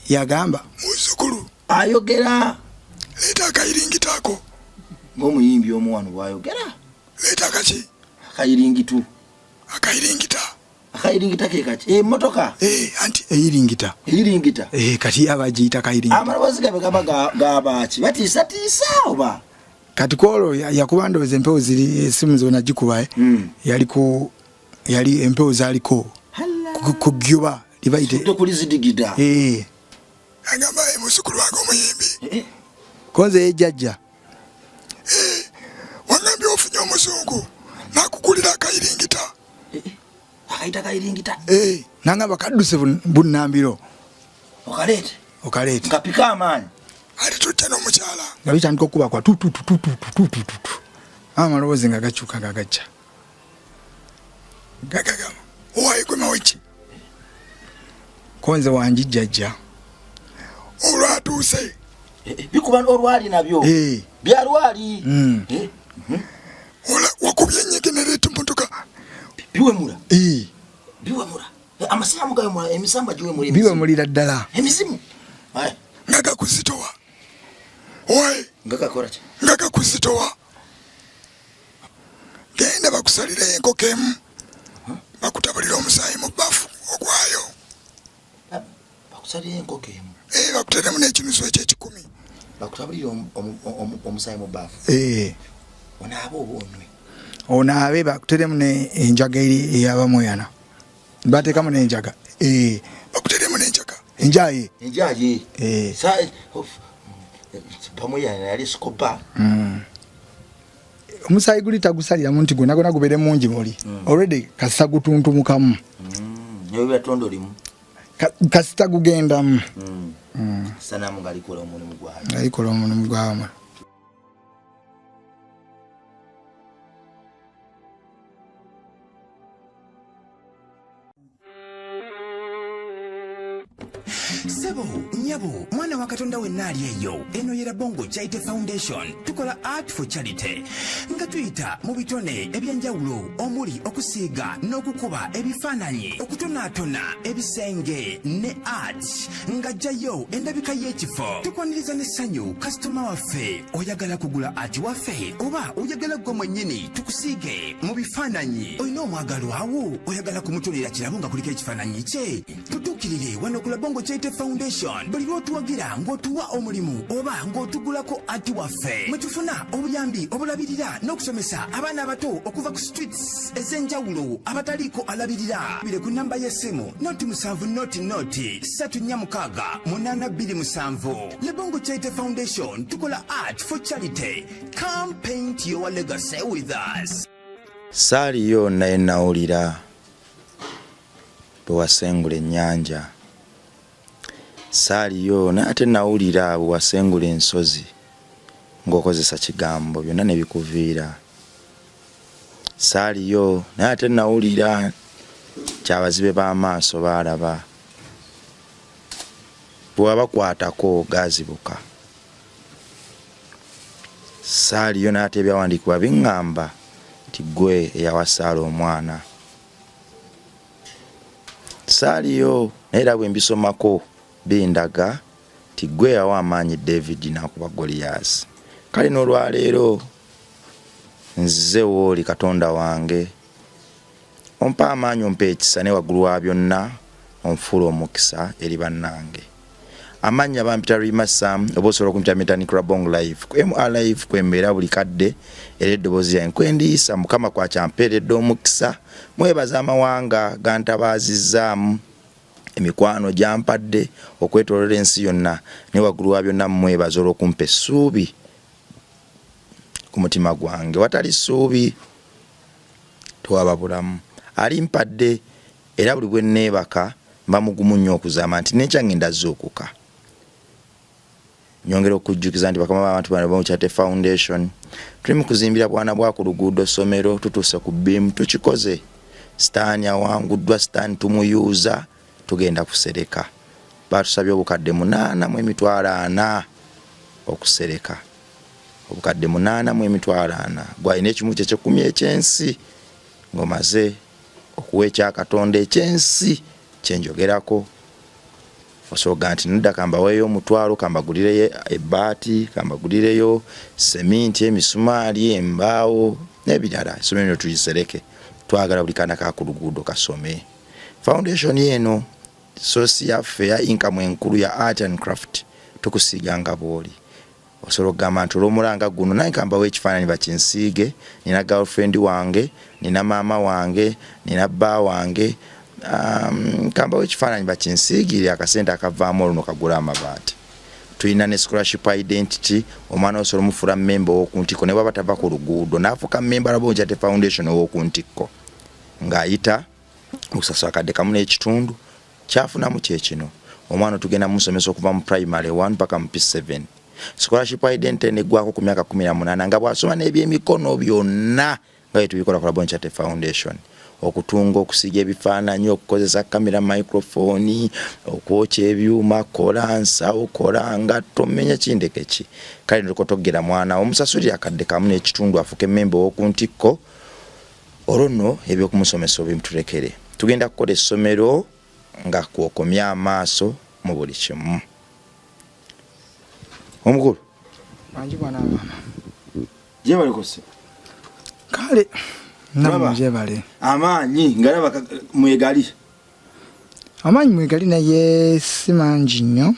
yagamba muzukulu ayogera leta akayiringitako ng'omuyimbi omuwano bwayogera leta kaki akayiringitu akayiringita ke kaki emmotoka anti eyiringita kati abagiyita kayiringita amaloboozi gabe gaba gabaki batiisatiisa oba kati kwolwo yakuba ndowooza empewo ziri esimu zona gikuba yali empewo zaaliko kugyoba libayite kulizidigida agamba musukulu wange omuyimbi konze yejjajja wangambye ofunye omuzungu nakukulira akayiringita akayita kayiringita nangamba kadduse bunnambiro okaleete kapika amaanyi ali tujja n'omukyala nga bitandika okuba kwa tutututututututu amaloboozi nga gakyuka nga gajja gagagama owayikwemaweki konze wanjijjajja olwatuuse bikuba olwali nabyo byalwali wakubye enyegenereta emmotoka biwemula amasiramu gawemula emisamba giwemula biwemulira ddala emizimu nga gakuzitowa owaye nga gakuzitowa genda bakusalira enkoko emu bakutabulira omusaayi mu bbafu ogwayo bakuteremu n'ekinusu eky'ekikumi bakutabulira omusaayi mu bbafu onaabe oba onywe onaabe bakuteremu n'enjaga ey'abamuyana bateekamu n'enjaga bakuteremu n'enjaga enjaye bamuyana yali sikopa omusaayi guli tagusaliramu nti gwena gubere mungi muli already kasita gutuntumukamu nebyatonda olimu kasita gugendamu sanamu galikola omulimu gwamu Sebo, nyabo, mwana wa Katonda wenna ali eyo. Eno yera Bongo Charity Foundation. Tukola art for charity. Nga tuyita mu bitone ebyenjawulo omuli okusiiga n'okukuba ebifaananyi, okutonaatona ebisenge ne art. Nga jjayo endabika y'ekifo. Tukwaniriza n'essanyu kasitoma waffe oyagala kugula art waffe oba oyagala gwe mwennyini tukusiige mu bifaananyi. Olina omwagalo awo oyagala kumutonera kirabo nga kuliko ekifaananyi kye. Tutuukirire wano ku Bongo Charity Foundation. Buli lw'otuwagira ng'otuwa omulimu oba ng'otugulako ati waffe mwe tufuna obuyambi obulabirira n'okusomesa abaana abato okuva ku streets ez'enjawulo abataliiko alabirira. Bire ku nnamba y'essimu noti 7 Le Bongo Charity Foundation tukola art for charity. Come paint your legacy with us. Saaliyo naye nawulira bwe wasengula ennyanja. Saaliyo nate nawulira bwe wasengula ensozi ng'okozesa kigambo byonna ne bikuviira. Saaliyo nate nawulira ky'abazibe b'amaaso baalaba bwe wabakwatako gaazibuka. Saaliyo nate ebyawandiikibwa biŋŋamba nti ggwe eyawasaala omwana. Saaliyo naye era bwe mbisomako bindaga nti ggwe yawa amaanyi David n'akuba Goliath. Kale n'olwaleero nzize wooli Katonda wange, ompa amaanyi ompa ekisa ne waggulu wa byonna onfuula omukisa eri bannange. Amannya bampita Rima Sam oba osobola okumpita Metanik Rabong Live ku MR Live kwembeera buli kadde era eddoboozi yange kwendiisa Mukama kwakyampeeredde omukisa. Mwebaza amawanga gantabaazizaamu emikwano gyampadde okwetooloola ensi yonna ne waggulu wa byonna mwebaza olw'okumpa essuubi ku mutima gwange. Watali ssuubi tewaba bulamu. Alimpadde era buli bwe nneebaka mba mugumu nnyo okuzaama nti nekyange ndazzuukuka. Nyongera okujjukiza nti bakama b'abantu bano Bongo Charity Foundation tuli mu kuzimbira bwana bwa ku luguudo ssomero tutuuse ku bbiimu tukikoze. Sitaani awanguddwa, sitaani tumuyuuza, tugenda kusereka. Batusabye obukadde 8,40 okusereka. Obukadde 8,40 gwalina ekimu ky'ekikumi ekyensi ng'omaze okuwa ekya Katonda ekyensi kyenjogerako. osoga nti nda kamba weyo mutwalo kamba gulireyo ebbaati kamba gulireyo seminti emisumaali embaawo nebirala somero tuyisereke twagala buli kana ka ku luguudo kasome foundation yeno source ya fair income enkulu ya art and craft tukusiganga boli osoro gamba nti olw'omulanga guno naye kamba w'ekifaananyi bakinsiige nina girlfriend wange nina maama wange nina bba wange kamba w'ekifaananyi bakinsiigire akasente akavaamu oluno kagula amabaati tulina ne scholarship identity omwana osolo mufula member w'okuntiko ne bwaba tava ku luguudo n'afuuka member Rabonjate Foundation w'okuntiko ng'ayita okusasula akadde kamu n'ekitundu kyafunamu kyekino omwana tugenda musomesa okuva mu primary 1 mpaka mu P7 scholarship identity negwako ku myaka 18 nga bwasoma n'ebyemikono byonna nga tubikola ku Rabonjate Foundation okutunga okusiga ebifaananyi okukozesa kamera microphone okwokya ebyuma kola nsawo kola nga tomenya kindeke ki kale ndikotogera mwana omusasulira akadde kamu n'ekitundu afuke member w'okuntiko olwono ebyokumusomesa obimutulekere tugenda kukola essomero nga kwokomya amaaso mu buli kimu omukulu manji bwana mama jebale kose kale nabo jebale amaanyi ngalaba mwegali amanyi mwegali naye simanji nnyo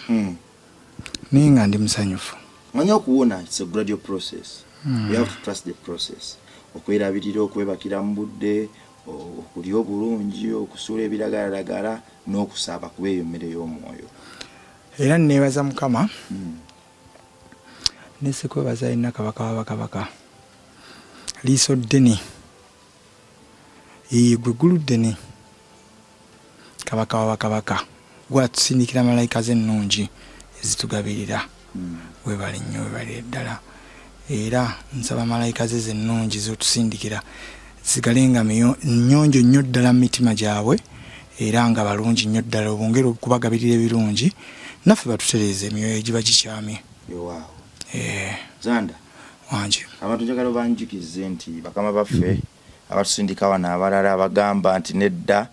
ninga ndi musanyufu manya okuwona it's a gradual process you have to trust the process okwirabirira okwebakira mu budde okuli obulungi okusuula ebiragalalagala n'okusaba kuba eyo mmere y'omwoyo era nebaza mukama nesekwebaza ina kabaka wabakabaka liiso ddene gwe ggulu ddene kabaka wabakabaka gwatusindikira malayika ze ennungi ezitugabirira webale nnyo webale ddala era nsaba malayika ze zennungi zotusindikira zigalenga nnyonjo nnyo ddala mu mitima gyabwe era nga balungi nnyo ddala obongera okubagabirira ebirungi naffe batutereeza emyoyo egiba gikyamye zanda wangi abantu njagala banjukize nti bakama baffe abatusindika wano abalala abagamba nti nedda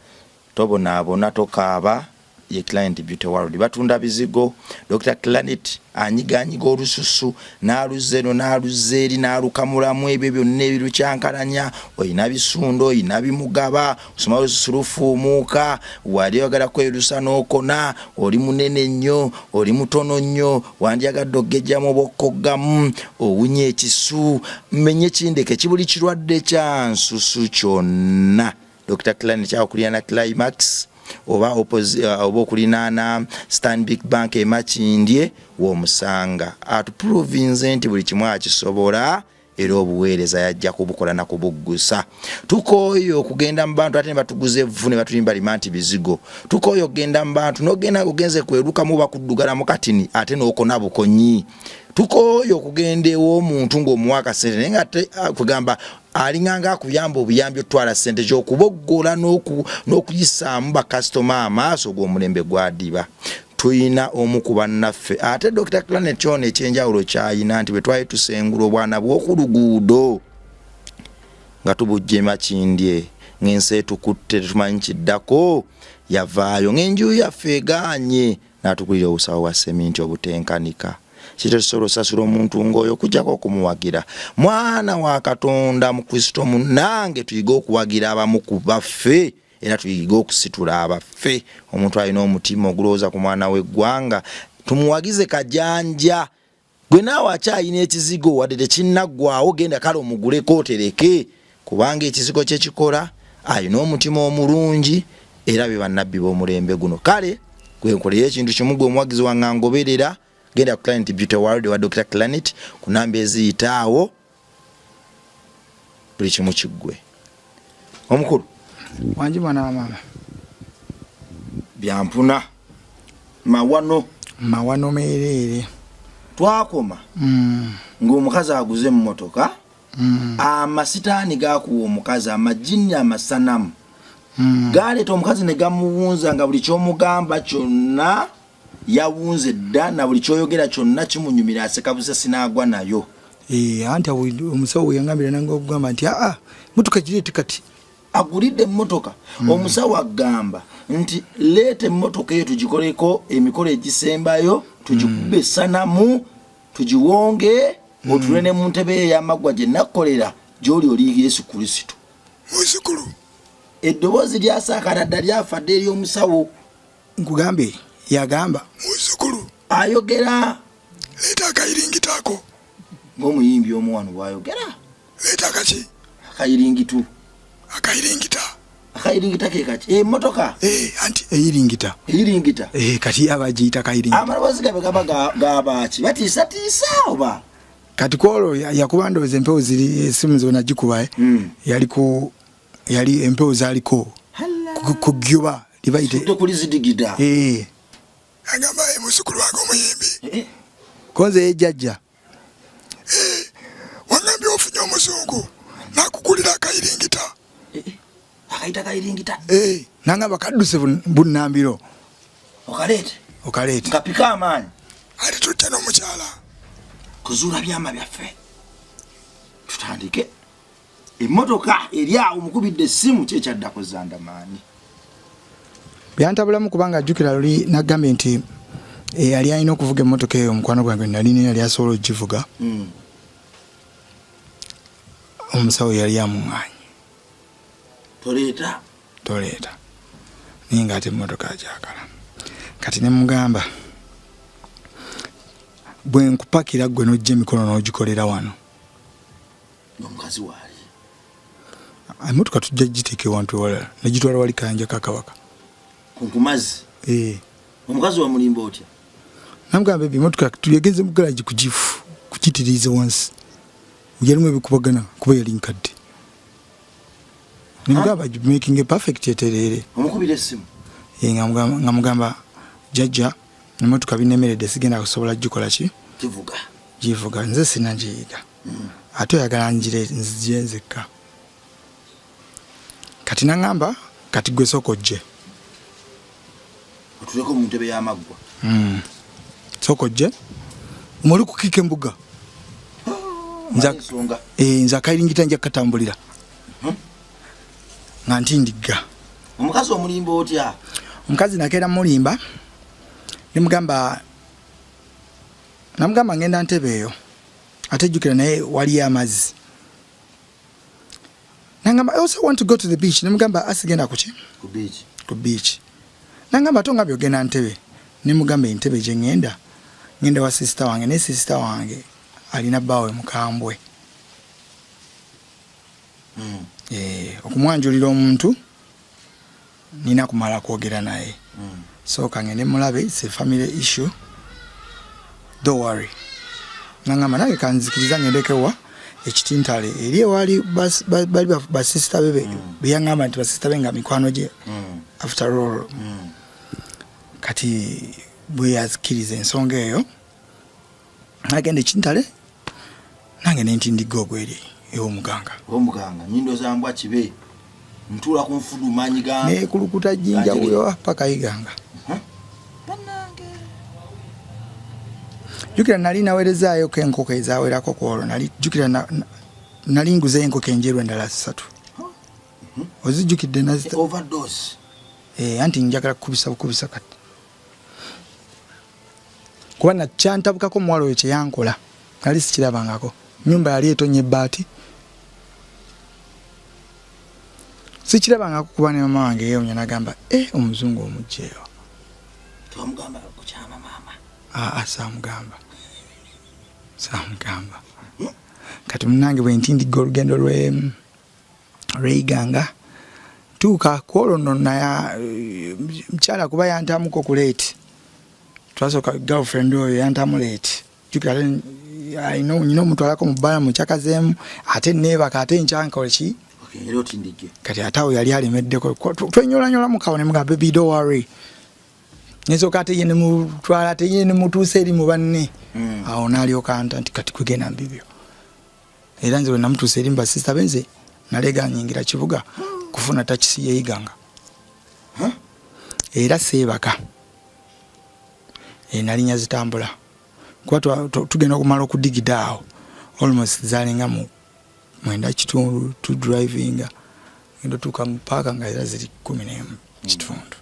tobonaabona tokaaba ye Client Beauty World batunda bizigo Dr. Clanet anyiganyiga olususu n'aluzeno n'aluzeeri n'alukamulamu ebyo byonna ebirukyankalanya oyina bisundo oyina bimugaba osoma olususu lufuumuuka wali oyagala kwerusa n'okona oli munene nnyo oli mutono nnyo wandyagadde ogejjamu obokoggamu owunya ekisu mmenye kindeke kibuli kirwadde kya nsusu kyonna Dr. Clanet kyakulira na Climax oba okulinana Stanbic Bank emakindye w'omusanga atuprovinze nti buli kimu akisobola era obuweereza yajja kubukola na kubuggusa tukooyo okugenda mu bantu ate ne batuguza evvu ne batulimba limanti bizigo tukooyo okugenda mu bantu n'ogenda ogenze kwerukamu bakuddugala mu katini ate n'okona bukonyi tukooyo okugenda ew'omuntu ng'omuwa akasente naye nga kugamba alinganga akuyamba obuyambi otwala ssente gy'okuboggola n'okuyisaamu bakasitoma amaaso g'omulembe gwadiba tuyina omu ku bannaffe ate Dr. Clanet kyona ekyenjawulo kyayina nti bwe twali tusengula obwana bw'oku luguudo nga tubujja emakindye ng'ensi etukutte tetumanyi kiddako yavaayo ng'enju yaffe egaanye n'atukulira obusawo bwa seminti obutenkanika kitesobola osasula omuntu ng'oyo kujjako okumuwagira mwana wa Katonda mu Kristo munnange tuyiga okuwagira abamu ku baffe era tuyiga okusitula abaffe omuntu alina omutima ogulowooza ku mwana w'eggwanga tumuwagize kajanja gwe naawe akyayina ekizigo wadde tekinnaggwawo genda kale omuguleko otereke kubanga ekizigo kye kikola alina omutima omulungi era be bannabbi b'omulembe guno kale gwe nkoleyo ekintu kimu gwe omuwagizi wange ngoberera genda ku Client Beauty World wa Dr. Clanet ku namba eziyitaawo buli kimu kiggwe omukulu wangi mwana wa mama byampuna mawano meerere twakoma ng'omukazi aguze mu motoka amasitaani gakuwa omukazi amajini amasanamu galeeta omukazi ne gamuwunza nga buli ky'omugamba kyonna yawunze dda na buli kyoyogera kyonna kimunyumira aseka busa sinaagwa nayo anti omusawo yangambira nange okugamba nti mutuka girete kati agulidde emmotoka omusawo agamba nti leeta emmotoka eyo tugikoleko emikolo egisembayo tugikube essanamu tugiwonge otule ne mu ntebe ey'amaggwa gye nakkolera gy'oli oli Yesu Kristo. Muzzukulu Eddoboozi lyasaakala dda lyafadde eri omusawo. Nkugambe yagamba muzzukulu ayogera leeta akayiringitaako ng'omuyimbi omu wano bw'ayogera. leeta kaki Akayiringitu. akayiringita ke kaki emmotoka anti eyiringita kati abagiyita kayiringita. amaloboozi gabe gaba gabaki batiisatiisa oba kati kwolwo yakuba ndowooza empewo ziri esimu zona gikuba yali empewo zaaliko kugyoba libayite kuli zidigida. agamba muzzukulu wange omuyimbi konze yejjajja wangambye ofunye omuzungu nakugulira akayiringita. Akayita kayiringita nangamba kadduse bunnambiro okaleete kapika amaanyi ali tujja n'omukyala kuzuula byama byaffe tutandike. Emmotoka eri awo mukubidde essimu kyekyaddako zandamaani. byantabulamu kubanga ajjukira luli nagambye nti yali alina okuvuga emmotoka eyo omukwano gwange nalina yali asobola okugivuga. Omusawo yali amuŋŋaanye toleeta naye ng'ate emmotoka agyagala. Kati ne mugamba bwe nkupakira gwe n'ojja emikono n'ogikolera wano n'omukazi waali emmotoka tujja giteeka ewantu ewalala negitwala wali kayanja ka Kabaka kunkumazi. Omukazi wa mulimba otya? Namugamba emmotoka tuyegeze mu garagi kugitiriiza wansi yalimu ebikubagana kuba yali nkadde. Nimugamba making a perfect etereere. Omukubira essimu nga mugamba jjajja emmotoka binemeredde sigenda kusobola gikola ki givuga nze sinnagiyiga ate oyagala nzije nzekka. Kati nangamba kati gwe sooka ojje otuleko mu ntebe y'amaggwa. Sooka ojje omuli kukika embuga nze akayiringita nja kukatambulira nga ntindigga. Omukazi omulimba otya? Omukazi nakeera mulimba namugamba ngenda ntebe eyo ate jjukira naye waliyo amazzi. Nangamba I also want to go to the beach. Namugamba asigenda kuki? Ku beach. Nangamba tonga byogenda ntebe. Nimugamba entebe gye ngenda wa sister wange ne sister wange alina bbawe mukambwe. Okumwanjulira omuntu nina kumala kwogera naye. So kangende mulabe, it's a family issue. Don't worry. Nangamba nange kanzikiriza ngendekewa ekitintale eri ewali bali basista bebe beyangamba nti basista benga mikwano gye after all. Kati bwe yazikiriza ensonga eyo nagenda ekitintale nange nentindiga ogweri ew'omuganga nyindo zambwa kibe ntula ku nfudu maanyi ganga nekulukuta jjinja wuyo paka iganga. Jukira nali naweerezaayo enkoko ezaawerako kwolwo jukira nali nguza enkoko enjeru endala 3 ozijjukidde overdose. Anti njagala kukubisa kati kuba nakyantabukako omuwala oyo kyeyankola nali sikirabangako. Nyumba yali etonye ebbaati sikirabangako kuba ne mama wange yeewunya nagamba omuzungu omugjeyo. Twamugamba kukyama maama. Saamugamba. Kati munange bwe ntindiga olugendo lw'Iganga tuuka kwolwo nno naya mukyala kuba yantamuko ku leeti. Twasooka girlfriend oyo yantamu leeti. Jukira nyina omutwalako mu bbala mukyakazeemu ate neebaka ate nkyankole ki kati ate awo yali alemeddeko twenyoolanyola mukawo ne mugamba baby don't worry. Nesooka ate ye ne mutwala ate ye ne mutuusa eri mu banne. Awo n'alyoka anta nti kati kwegenda mu bibyo. Era nze bwe namutuusa eri mu basista benze nalega nyingira kibuga kufuna takisi yeeyiganga. Era seebaka nalinnya zitambula kuba tugenda okumala okudigida awo almost zalinga mu 9 kitundu to drivinga ndo tuka mpaka nga era ziri 11 kitundu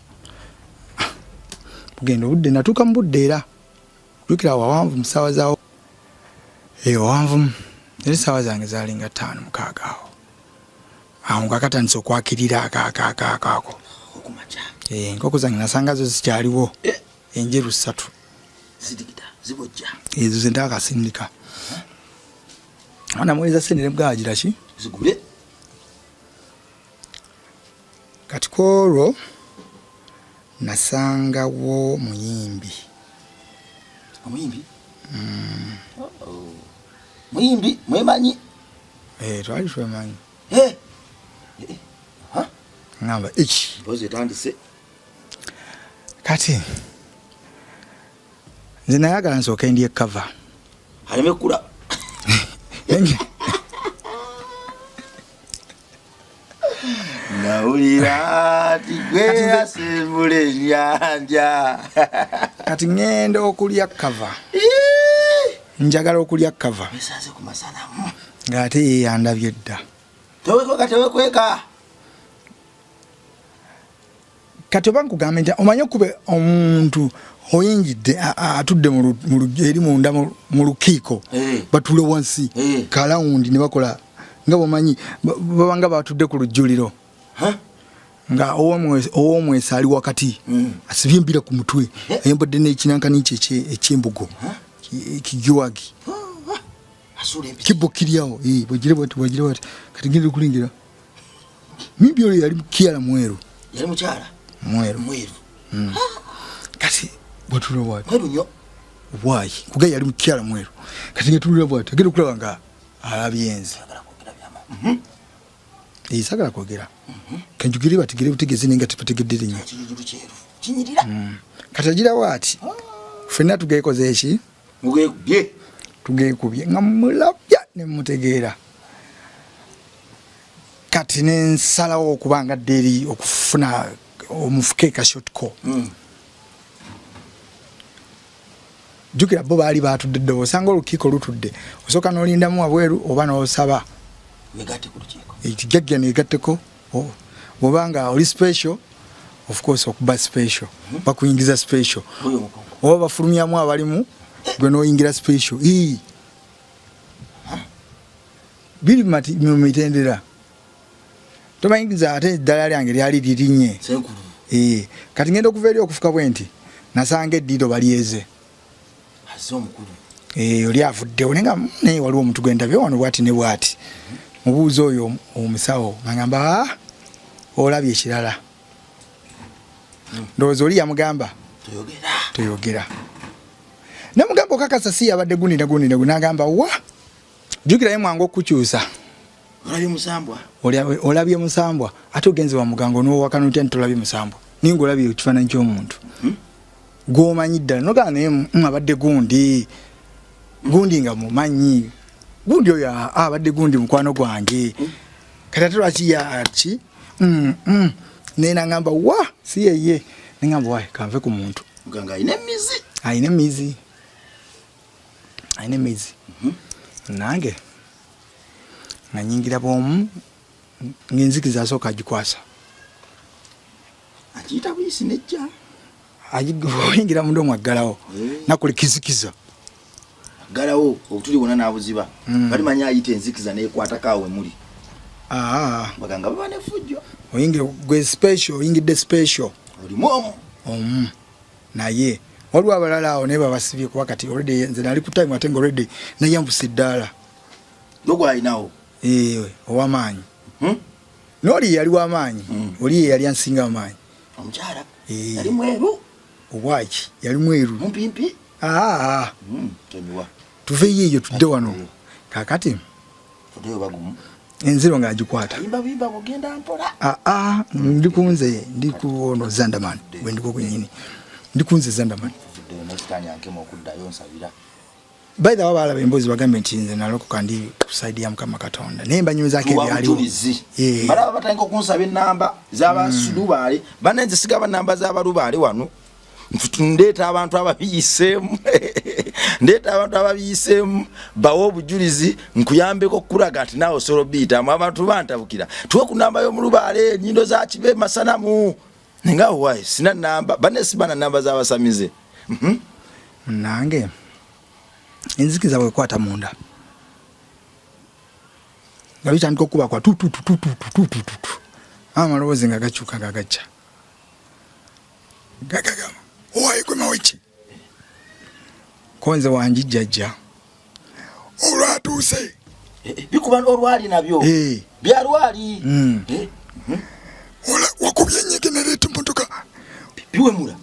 bugendo budde natuka mbudde era tukira wawanvu musawa zaawo wawanvu eri sawa zange zalinga 5 mukaaga awo awo ngakatandise okwakirira akaako okumacha enkoko zange nasanga zo zikyaliwo enjeru 3 zidigita zibojja ezo zendaakasindika ana mweza sendere bwagira ki zigule kati kolwo nasangawo muyimbi omuyimbi muyimbi mwemanyi twali twemanyi ngamba iki boze tandise kati nze nayagala nsooka ndiye cover aleme kula nawulira tigwe asembule ennyanja kati ngenda okulya cover njagala okulya cover esaze ku masanamu ng'ate yeyandabye dda tewekweka kati oba nkugamba nti omanye okube omuntu oyingidde atudde eri munda mu lukiiko batule wansi kalawundi ne bakola nga bomanyi babanga batudde ku lujjuliro nga ow'omwesa ali wakati asibye embira ku mutwe ayambadde n'ekinankani kye ekyembugo kigiwagi kibo kiryawo bwagire bwati kati ngende okulingira mimbi oyo yali mukyala mweru yali mukyala mweru kati bwatulira bwati mweru nnyo bwayi kuga yali mukyala mweru kati ngetulira bwati agenda okulaba nga alabyenzi sagala kwogera kanjugire bategere butegeze nenga tebategedde nnyo kinyirira kati agira bwati ffenna tugeekoze eki tugekubye nga mulabya ne mutegeera kati nensalawo okubanga dderi okufuna omufuke kashotko jukira bo baali batudde dde osanga olukiiko lutudde osooka n'olindamu wabweru oba n'osaba ekigagga negatteko obanga oli special of course okuba special bakuyingiza special oba bafulumyamu abalimu gwe n'oyingira special biri mu mitendera tomayingiza ate eddala lyange lyali lirinnye kati ngenda okuva eri okufuka bwe nti nasanga eddiiro balyeze oli avuddewo nenga naye waliwo omuntu gwendabye wano bwati ne bwati mubuuza oyo omusawo ngamba olabye ekirala ndowooza oli yamugamba toyogera namugamba okakasa si yabadde gundi nagamba wa jukirayo mwangu okukyusa olabye musambwa ate ogenze wa mugango n'owakana otya ntolabye musambwa ninga olabye ekifaananyi ky'omuntu gw'omanyi ddala nogamba naye abadde gundi nga mumanyi gundi oyo abadde gundi mukwano gwange kati ate lwaki yaki naye nagamba wa si yeye nengamba wae kanve ku muntu ayina emizi nange nga nyingira bwomu ng'enzikiza asooka agikwasa akiyita buyisi nejja oyingira mundu omwe aggalawo nakole kizikiza aggalawo obutuli bwonna n'abuziba balimanya ayita enzikiza neekwatako we muli baganga baba nefujjo oyingire gwe special oyingidde special olimu omu naye waliwo abalala awo naye babasibye kuba kati already nze nali ku time ate nga already nayambuse eddaala yogwalinawo ow'amaanyi n'oli yali w'amaanyi oli ye yali ansinga amaanyi omukyala yali mweru obwaki yali mweru mumpimpi tonyuwa tuveyo eyo tudde wano kakati odeyo bagumu enziro ng'agikwata bimba ogenda mpola ndikunze ndikuono Zandaman wendiko kwenyini ndikunze Zandaman by the way balaba embozi bagambe nti nze nalokoka ndi kusaidia Mukama Katonda naye mbanyuza ke byaliwo balaba batandika okunsaba ennamba z'abasulubaale banenze sigaba namba z'abalubaale wano ndeeta abantu ababiyiseemu ndeta abantu ababiyisemu bawo obujulizi nkuyambeko kulaga ati nawe solo bita abantu bantabukira tuwe ku namba yo mu Lubaale nyindo za Kibe Masanamu nga why sina namba banesi bana namba za basamize nange enzikiza bwe kwata munda ngabita ndiko kuba kwa tu amaloboozi nga gakyuka gagacha gagaga why kwe mawichi konze wanjijjajja olwatuuse bikuba olwali nabyo bya lwali ola wakubye nyegenerator motoka biwemula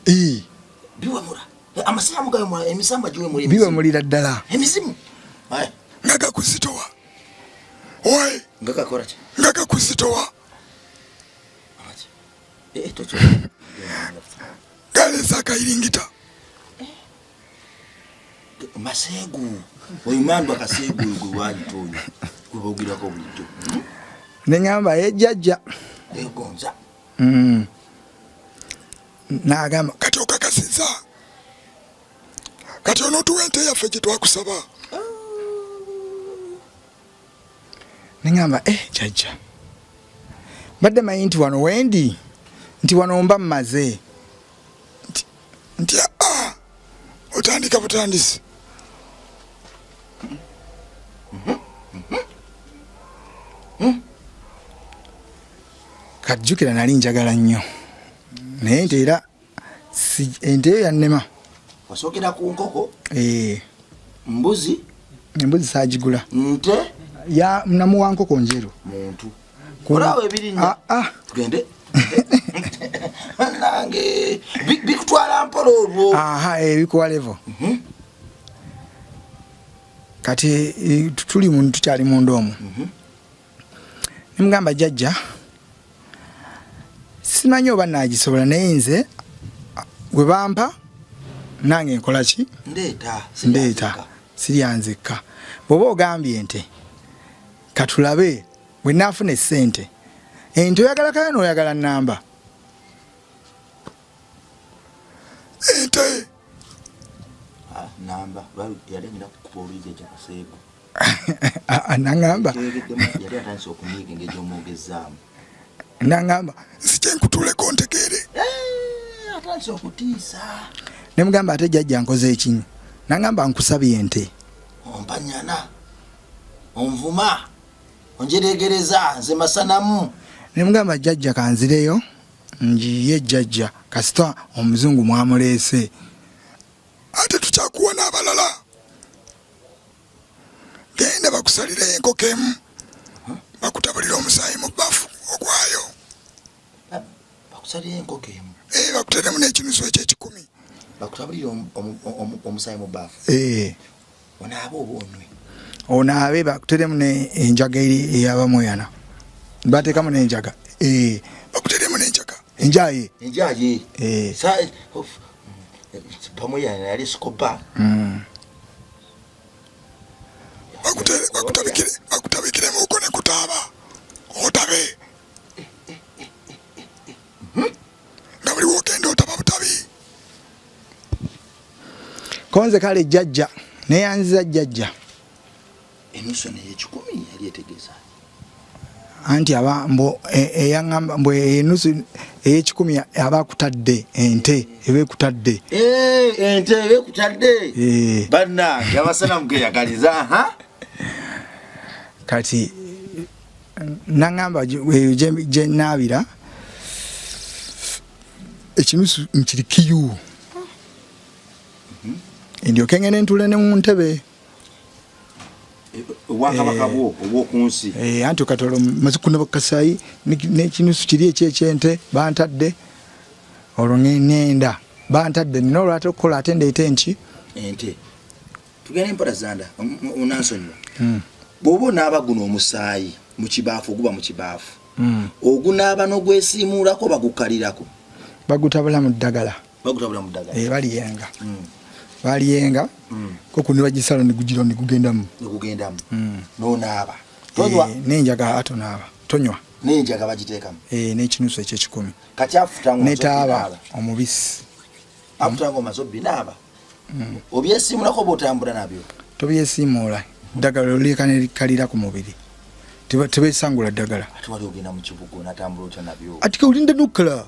biwemula amasiramu gayo mula emisamba jiwe muri biwemulira ddala emizimu ngaga kuzitowa why ngaga korachi ngaga kuzitowa tocho gale zakairingita masegu oyimandwa kasegu gulwali toyo kubogira ko bulijjo nengamba ejjajja egonza nagamba kati okakasiza kati onotuwa ente yaffe gye twakusaba nengamba jjajja badde manyi nti wano wendi nti wano mba mmaze nti otandika butandisi kajjukira nali njagala nnyo naye nti era ente eyo yannema wasokera ku nkoko embuzi saagigula nte ya namuwa nkoko njeru muntu korawe ebirinya tugende nange bikutwala mpolo olwo bikuwa level kati tuli muntu tukyali munda omwo nimugamba jjajja simanyi oba nagisobola naye nze gwe bampa nange nkola ki ndeeta siryanzekka bw'oba ogambye ente katulabe bwe naafuna essente ente oyagala kaya n'oyagala namba ente namba yalengera kukuba oluyija kyakaseego nangamba yali atandise okunyiga engeri gy'omwogezaamu nangamba nzije nkutuleko ntegeere atandise okutiisa nemugamba ate jjajja nkoze ekinyi nangamba nkusabye ente ompanyana onvuma onjeregereza nze Masanamu nemugamba jjajja kanzireyo njiye jjajja kasita omuzungu mwamuleese ate tukyakuwa n'abalala genda bakusalira enkoko emu bakutabulira omusaayi mu bbafu ogwayo bakusalira enkoko emu bakuteremu n'ekinusu eky'ekikumi bakutabulira omusaayi mu bbafu onaaba oba onwe onaabe bakuteremu n'enjaga eri ey'abamuyana bateekamu n'enjaga bakuteremu n'enjaga enjaye bamuyana yali sikoba bakutabikiremu ne kutaaba otabe nga buli wogenda otaba butabi konze kale jjajja neyanziza jjajja enusu n'ey'ekikumi yali etegeeza anti eyangamba mbwe enusu ey'ekikumi aba akutadde ente eba ekutadde ente eba ekutadde bannange Amasanamu geyagaliza kati nangamba eyo gye naabira ekinusu nkirikiyu ndyoke ngene ntule ne mu ntebe obwakabaka bwo obw'okunsi anti okatola mazikuna bakasayi n'ekinusu kiri ekyente bantadde olwo ngenda bantadde nina olwate okukola ate ndeete enki ente tugende mpota zanda onansonyiwa bw'oba onaaba guno omusaayi mu kibaafu oguba mu kibaafu ogunaaba n'ogwesiimuulako bagukalirako bagutabula mu ddagala baliyenga baliyenga koko ne bagisalo ne gujiro ne gugendamu n'onaaba tonywa n'enjaga atonaaba tonywa n'enjaga bagiteekamu n'ekinusu eky'ekikumi kati afutango netaaba omubisi afutango mazobbi naaba Obyesimulako botambula nabyo. Tobyesimula. Ddagala olikane likalira ku mubiri. Tebesangula ddagala. Ati wali ogenda mu kibugo natambula otya nabyo. Atika olinda nukala.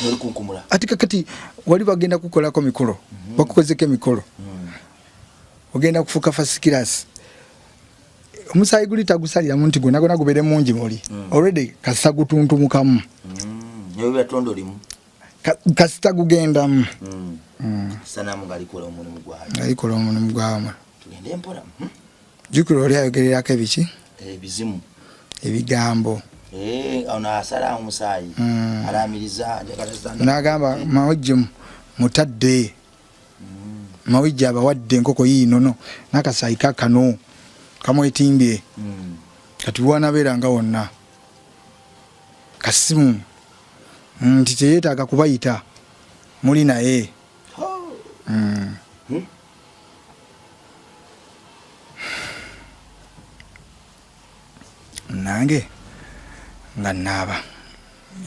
Noli kunkumula. Atika kati wali bagenda kukolako mikolo. Bakukozeke mikolo. Ogenda kufuka first class. Omusayi guli tagusalira muntu gona gona gubere mungi muli. Already kasagutuntu mukamu. Nyo byatondo limu. Kasita gugenda mu. Sana mungalikola omulimu gwayo. Alikola omulimu gwayo. Tugende mpola. Jukiro oli ayogererako ebiki? Ebizimu. Ebigambo. Ona asala omusayi. Alamiriza njagala n'agamba mawejje mutadde. Mawejje abawadde enkoko yiinono n'akasayi kakano kamwetimbye. Kati wanabeera nga wonna. Kasimu. Nti teyeetaaga kubayita. Muli naye. Nange nga naaba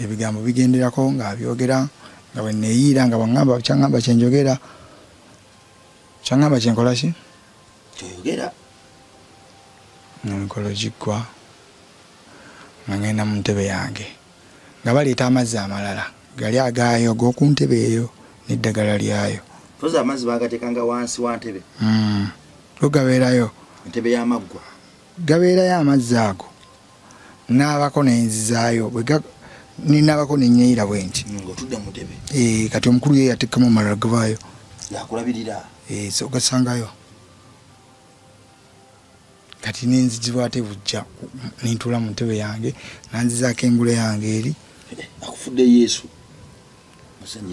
ebigambo bigenderako nga abyogera nga bwe neeyiira nga bwangamba kyangamba kyenjogera kyangamba kyenkola ki kyoyogera nomikolo giggwa nga ngenda mu ntebe yange nga baleeta amazzi amalala gali agaayo g'oku ntebe eyo n'eddagala lyayo poza amazzi bagatekanga wansi wa ntebe go gabeerayo ntebe y'amaggwa gabeerayo amazzi ago n'abako n'enzizaayo ninabako nenyeyira bwenti ng'otudde mu ntebe kati omukulu ye yatekkamu amalala gavaayo yakulabirira so gasangayo kati nenzijibwa ate bujja nintuula mu ntebe yange nanzizaako engule yange eri akufudde Yesu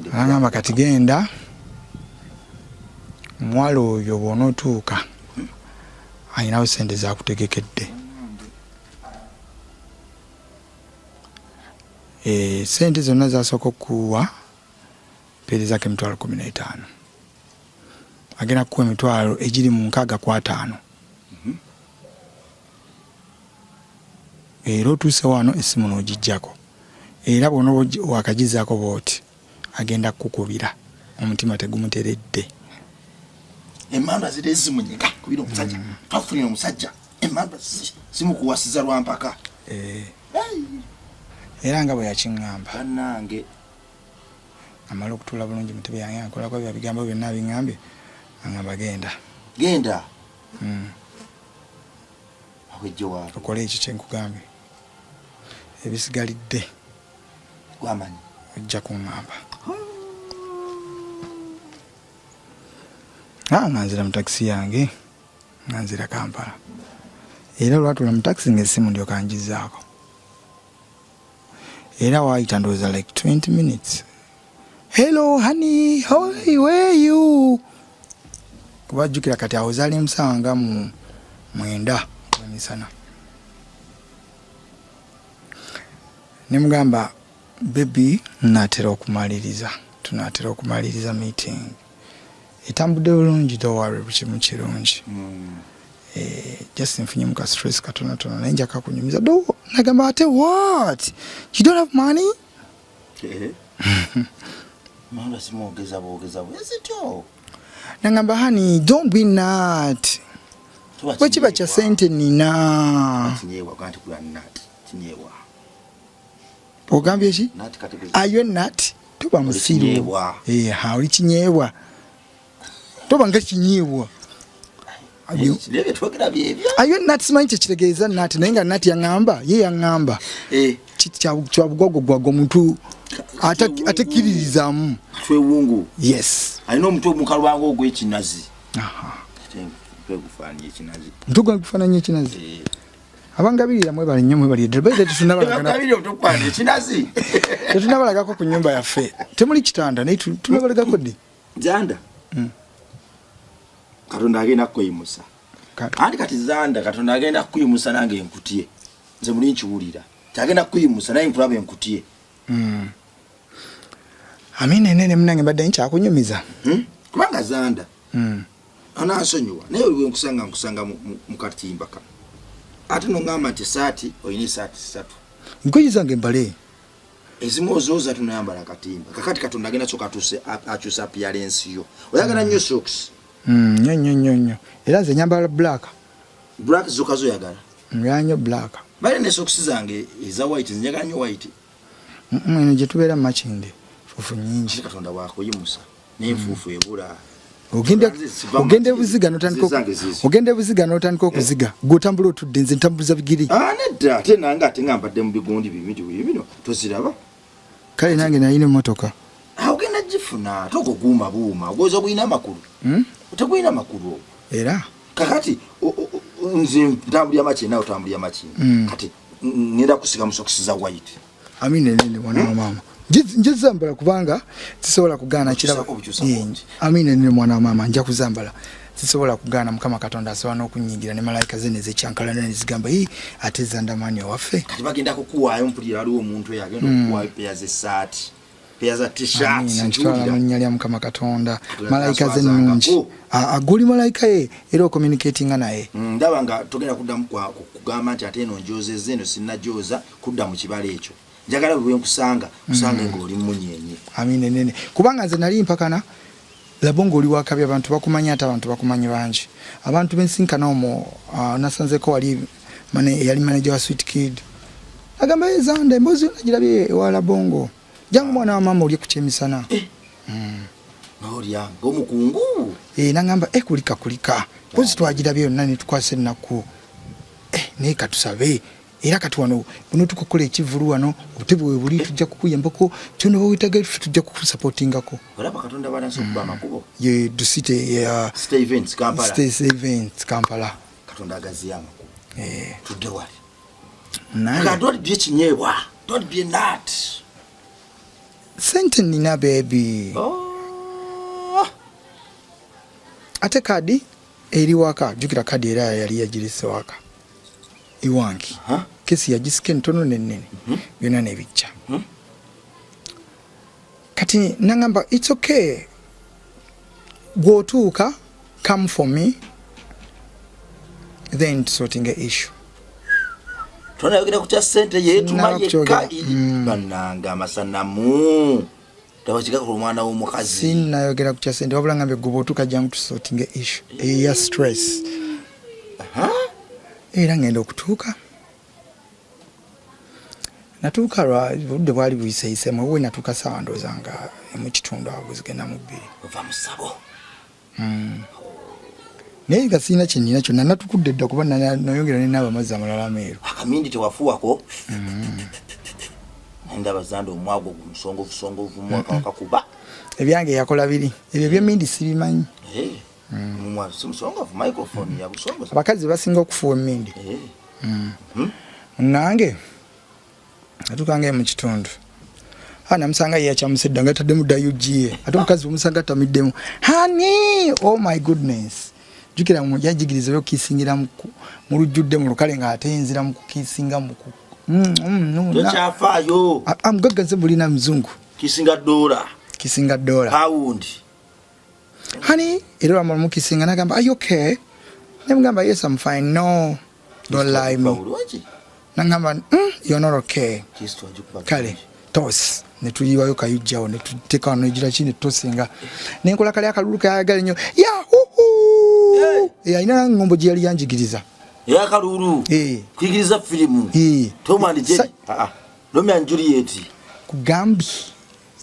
agamba kati genda omuwala oyo bw'onootuuka ayinawo sente zakutegekedde sente zonna zasooka okuwa mpeerezako emitwalo 15 agenda kukuwa emitwalo egiri mu 65 era otuuse wano essimu n'ogijjako era bw'ona wakagizaako bw'oti agenda kukubira omutima tegumuteredde emmamba ziri zimunyega kubira omusajja twafunira omusajja emmamba zimukuwasiza lwampaka era nga bwe yakiŋŋamba bannange amala okutuula bulungi mutebe yange akolako bya bigambo byonna abiŋŋambye aŋŋamba genda awejje waawe okole ekyo kyenkugambye ebisigalidde gwamanyi ojja kuŋŋamba nga nzira mu takisi yange nga nzira Kampala era olwatula mu takisi ng'essimu ndyoka ngizaako era waayita ndowooza like 20 minutes. Hello honey, how are you? Where are you? Kubajjukira kati awo zaali musawa nga mu 9 emisana. Nimugamba baby natera okumaliriza. Tunatera okumaliriza meeting. Etambudde bulungi don't worry bukimu kirungi. Just nfunye muka stress katono nainja kakunyumiza do nagamba ate what you don't have money mama simogeza bogeza bwezityo nagamba honey don't be not wechiba cha sente nina kinyewa kanti kula nat kinyewa ogambye ki nat kategeza ayo nat tuba musiru ha oli kinyewa toba nga kinyewa ayo nati simanyi kyekitegeeza nati naye nga nati yaŋŋamba ye yaŋŋamba kyabugogo gwago omuntu atekkiririzaamu twewungu yes alina omutwe omukalwanga ogw'ekinazi ntugwa gufaananya ekinazi abangabirira mwebali nnyo mwebali eddala tetunabalagako ku nnyumba yaffe temuli kitanda naye tunabalagako ddi janda Katonda agenda kuyimusa. Andi kati zanda Katonda agenda kuyimusa nange enkutiye. Nze muli nkiwulira. Agenda kuyimusa naye nkulaba enkutiye. Amina enene mnange mbadde nkyakunyumiza. Kubanga zanda. Anansonyiwa. Naye oliwe nkusanga mu katimba kano. Ate nongamba nti saati oyina saati 3. Nkoyi zange mbale. ezimu ozooza tunayambala akatimba kakati Katonda agenda soka akyusa appearance yo oyagala nnyo socks nnyo era nze nyambala black zokka zoyagala nganyo black bale ne socks zange eza white zinyaga nnyo white eno gye tubeera makinde fufu nyingi Katonda bwakuyimusa n'enfuufu ebula ogende buziga n'otandika okuziga gw'otambula otudde nze ntambuliza bigiri nedda ate nange ate nga mbadde mu bigundi bino toziraba kale nange nalina emmotoka ogenda gifuna tokuguuma buuma ogooza ogulina amakulu tegulina makulu era kakati nze ntambulya maki nawe otambulya maki kati ngenda kusiga musokisi za white nene mwana wa mama nje zambala kubanga sisobola kugaana kiraba nene mwana wa mama nja kuzambala sisobola kugaana Mukama Katonda asobola n'okunyigira ne malayika ze nezekyankalana nezigamba ate zandamani owaffe kati bagenda kukuwaayo mpulira waliwo omuntu eyagenda okukuwaayo peya z'essaati peya za t-shirt nkitwala mu nnya lya Mukama Katonda malayika ze nnungi aguli malayika ye era ocommunicatinga naye ndaba nga togenda kuddamu kugamba nti ate eno njozezza eno sinnajooza kudda mu kibala ekyo njagala bwe nkusanga ng'oli munyeenye nene kubanga nze nali mpakana labo ng'oli wakabi abantu bakumanyi ate abantu bakumanyi bangi abantu bensinkana omwo nasanzeko wali yali manager wa Sweet Kid agamba ezanda emboozi nagirabye ewa Labongo jangu mwana wa mama oli ku kyemisana n'olya ng'omukungu nangamba kulika mpozi twagirabye yonna ne tukwasa ennaku naye katusabe era kati wano buno tukokola ekivulu wano obutebe bwe buli tujja kukuyambako kyona bawetaga tujja kukusupportingako olaba Katonda balanse okuba amakubo ye dusite ya Stevens Kampala Katonda agaziya amakubo tudde wali naye don't be ekinyeebwa don't be nut sente nina baby ate kadi eri waka jukira kadi era yali yagirise waka iwangi kesi yagisike ntono nennene byonna nebijja kati nangamba it's okay gwotuuka come for me then sorting a issue tonayogera ku kya ssente yeetuma yekka bannanga amasanamu tawakigaka ku mwana w'omukazi sinnayogera ku kya ssente wabula ngambe gwe bwotuuka jangu tu sorting a issue eya stress era ngenda okutuuka natuuka budde bwali buyiseyiseemu we natuuka saawa ndowooza nga mu kitundu awo zigenda mu bbiri ova musabo naye nga sirina kyenina kyonna natukudde dda kuba nayongera nenaaba amazzi amalala ameeru akamindi tewafuwako ndaba zanda omwago gumusongovu mwaka wakakuba ebyange yakola biri ebyo byemindi sibimanyi abakazi basinga okufuwa emmindi nange atukanga mu kitundu namusanga yeyakyamusedda nga taddemu dayugiye ate omukazi omusanga tamiddemu hani oh my goodness jukira yajigiriza okukisingira mu lujjudde mu lukale nga ate enzira mu kukisinga mu tokyafaayo amugaggaze bulina muzungu kisinga dola pound honey era lwamala mukisinga nagamba are you okay nemugamba yes I'm fine no don't lie me nagamba you're not okay kale tos netuyiwayo kayujjawo netuteka wano egira ki netutosinga nenkola kale akalulu kayagala nnyo alina ngombo gye yali yanjigiriza yakalulu kuyigiriza firimu Tom and Jerry Romeo and Juliet kugambi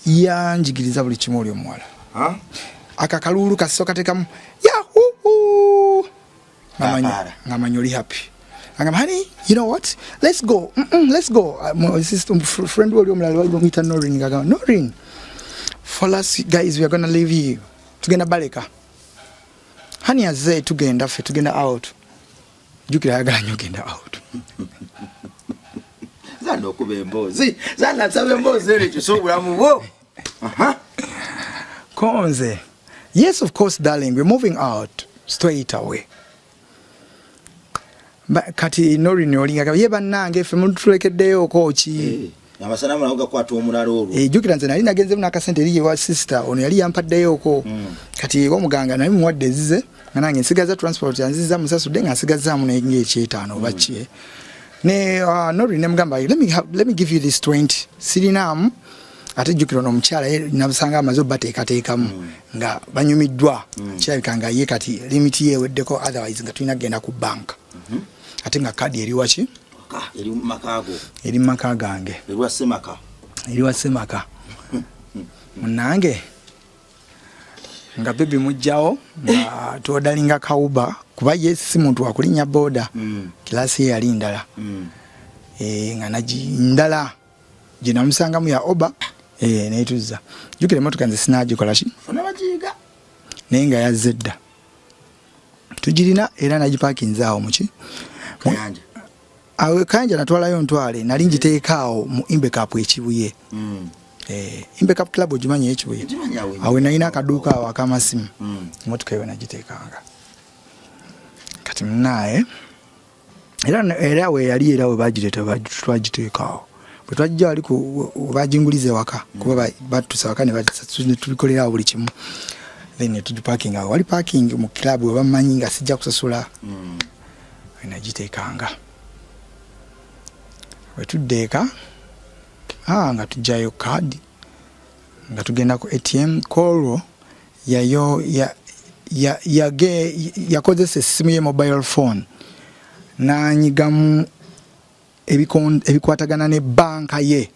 yanjigiriza buli kimu oli omuwala akakalulu kasoka tekamu ngamanyi oli happy angamba honey you know what let's go my sister friend oli omulala wali bamuyita Norin ngagamba Norin for us guys we are gonna leave you tugenda baleka honey azze tugenda out jukira yagala nnyo genda out zanda okuba emboozi zanda nsaba emboozi ero ekyo sobulamu bwo konze yes of course darling we're moving out straight away kati Norin olinga ye bannange ffe mutulekeddeyo koki amasanamu nago gakwata omulala olwo jukira nze nali nagenze mu nakasente eri yewa sister ono yali yampaddeyo kati omuganga nali muwadde ezize nga nange nsigaza transport yanziza musasudde nga nsigazaamu naye ng'ekyetaano oba ki ne Nori ne mugamba let me give you this 20 sirinamu ate jukiro no mchala nabusanga amazo bateekateekamu nga banyumiddwa kirabika nga ye kati limit ye weddeko otherwise nga tulina genda ku bank ate nga kadi eri wachi eri maka gange eri wasemaka munange nga bibi mujjawo nga tuodalinga kauba kuba ye si muntu wakulinya boda kilasi yali ndala nga najindala jina musanga mu ya oba netuza jukire motoka nze sinagikola ki funa bajiga nenga ya zedda tujirina era nagipakinze awo muki kayanja awe kanja natwalayo ntwale nali njiteekaawo mu Imbecap ekibuye Imbecap club ojimanya ekibuye awe nalina akaduuka awo akamasimu motoka eyo nagiteekanga kati munaye era we yali era we bagireta twagiteekaawo bwe twajja wali bajingulize waka kuba batusa waka ne tubikolera buli kimu then tujiparking awo wali parking mu club we bamanyi nga sijja kusasula nagiteekanga wetudeeka nga tujjayo card nga tugenda ku ATM call yayo yakozesa essimu ye mobile phone nanyigamu ebikwatagana ne banka ye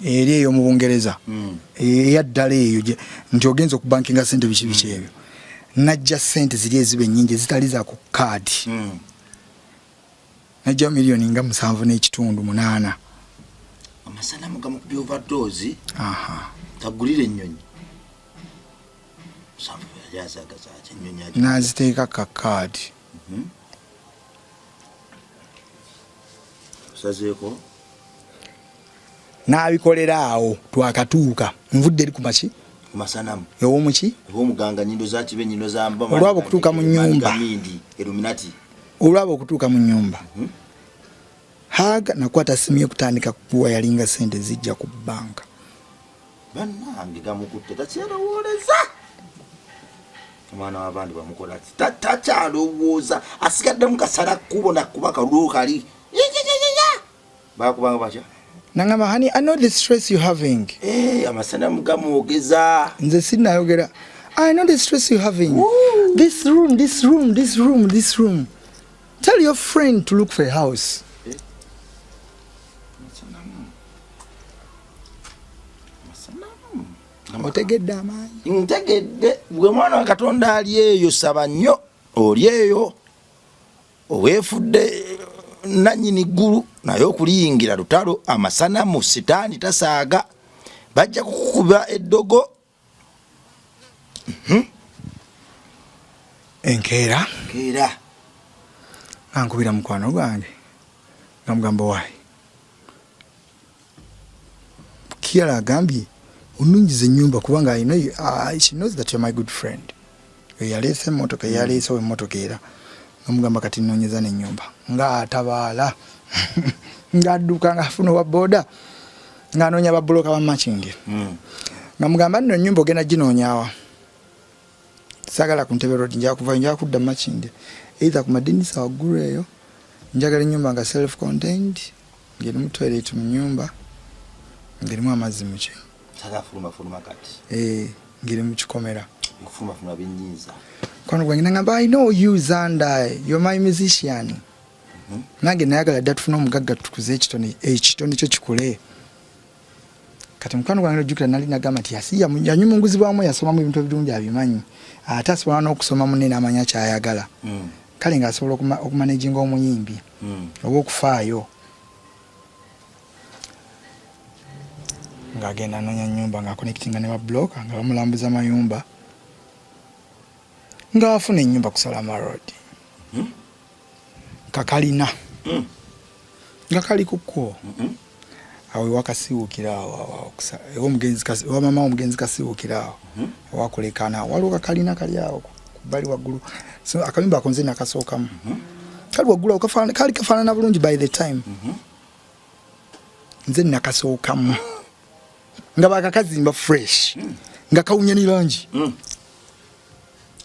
eri eyo mu Bungereza eyaddala eyo nti ogenza okubankinga sente biki ebyo najja sente ziri ezibe nnyingi zitali za ku card najja milioni nga 7.8 amasanamu gamu ku overdose tagulire ennyonyi naziteeka ka card sazeeko nabikolera awo twakatuuka nvudde eri kumaki masanamu ew'omuki ew'omuganga nyindo za kibe nyindo za mba olwabo okutuuka mu nnyumba Illuminati olwabo okutuuka mu nnyumba haga nakwata simu ye kutandika kuwa yalinga sente zijja ku banka bannange gamukutte takyalowoleza omwana w'abandi bamukola takyalowooza asigadde mu kasala kkubo nakuba kalulu kali bakubanga batya nangamba honey I know the stress you having amasanamu gamwogeza nze sinayogera I know the stress you having this room tell your friend to look for a house otegedde amaanyi ntegedde gwe mwana wa Katonda ali eyo saba nnyo oli eyo oweefudde nannyini ggulu naye okuliyingira lutalo amasanamu sitaani tasaaga bajja kukuba eddogo enkeera ankubira mukwano gwange namugamba wayi Kiara agambye onungize ennyumba kubanga I know she knows that you're my good friend yaleese emmotoka yaleesewo emmotoka era nomugamba kati nnoonyeza n'ennyumba ng'atabaala ng'adduka ng'afuna owa boda ng'anoonya babuloka ba matching nga mugamba nno ennyumba ogenda ginoonyawa saagala ku Ntebe Road njagala kudda matching either ku madinisa waggulu eyo njagala ennyumba nga self contained ng'erimu toilet mu nnyumba ng'erimu amazzi muki ng'eri mu kikomera kwano gwange nangamba I know you Zanda you're my musician nange nayagala dda tufuna omugagga tukuze ekitone kyo kikule kati mukwano gwange ojjukira nali nagamba nti yanyumunguzibwamu yasomamu ebintu ebirungi abimanyi ate asobola n'okusoma munne n'amanya kyayagala kale ng'asobola okumanaginga omuyimbi oba okufaayo ng'agenda anoonya nnyumba ng'akonectinga ne babloka nga bamulambuza mayumba ng'afuna ennyumba ku Salama Road kakalina nga kali ku kkubo awo ewakasiwukira awo ewamama omugenzi kasiwukira awo ewakulekana waliwo kakalina kali awo kubbali waggulu so akayumba ako nze nakasookamu kali waggulu awo kali kafaanana bulungi by the time nze nakasookamu nga bakakazimba fresh nga kawunya ni langi